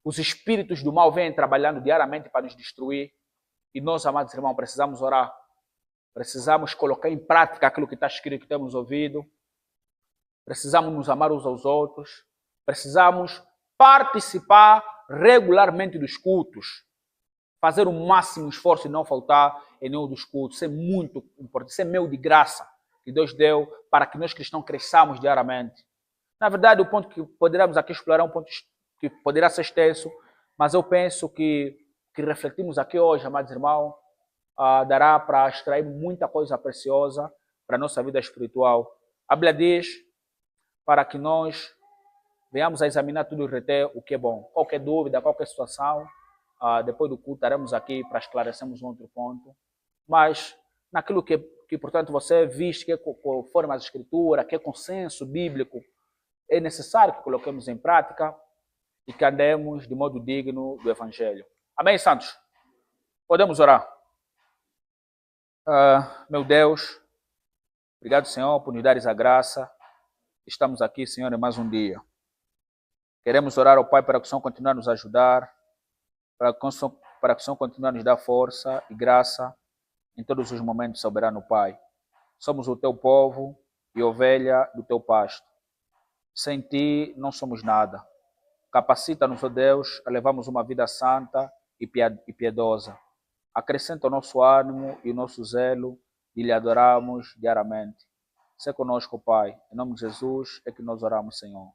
Os espíritos do mal vêm trabalhando diariamente para nos destruir. E nós, amados irmãos, precisamos orar. Precisamos colocar em prática aquilo que está escrito, que temos ouvido. Precisamos nos amar uns aos outros. Precisamos participar regularmente dos cultos. Fazer o máximo esforço e não faltar em nenhum dos cultos. Isso é muito importante. Isso é meio de graça que Deus deu para que nós cristãos cresçamos diariamente. Na verdade, o ponto que poderíamos aqui explorar é um ponto que poderá ser extenso, mas eu penso que refletimos aqui hoje, amados irmãos, dará para extrair muita coisa preciosa para a nossa vida espiritual. A Bíblia diz para que nós venhamos a examinar tudo e reter o que é bom. Qualquer dúvida, qualquer situação, depois do culto estaremos aqui para esclarecermos um outro ponto. Mas naquilo que portanto, você viste que é conforme as Escrituras, que é consenso bíblico, é necessário que coloquemos em prática e que andemos de modo digno do Evangelho. Amém, santos? Podemos orar. Meu Deus, Obrigado, Senhor, por nos dares a graça. Estamos aqui, Senhor, em mais um dia. Queremos orar ao Pai para que o Senhor continue a nos ajudar, para que o Senhor continue a nos dar força e graça em todos os momentos, soberano Pai. Somos o teu povo e ovelha do teu pasto. Sem ti não somos nada. Capacita-nos, ó Deus, a levarmos uma vida santa e piedosa. Acrescenta o nosso ânimo e o nosso zelo e lhe adoramos diariamente. Sê conosco, Pai. Em nome de Jesus é que nós oramos, Senhor.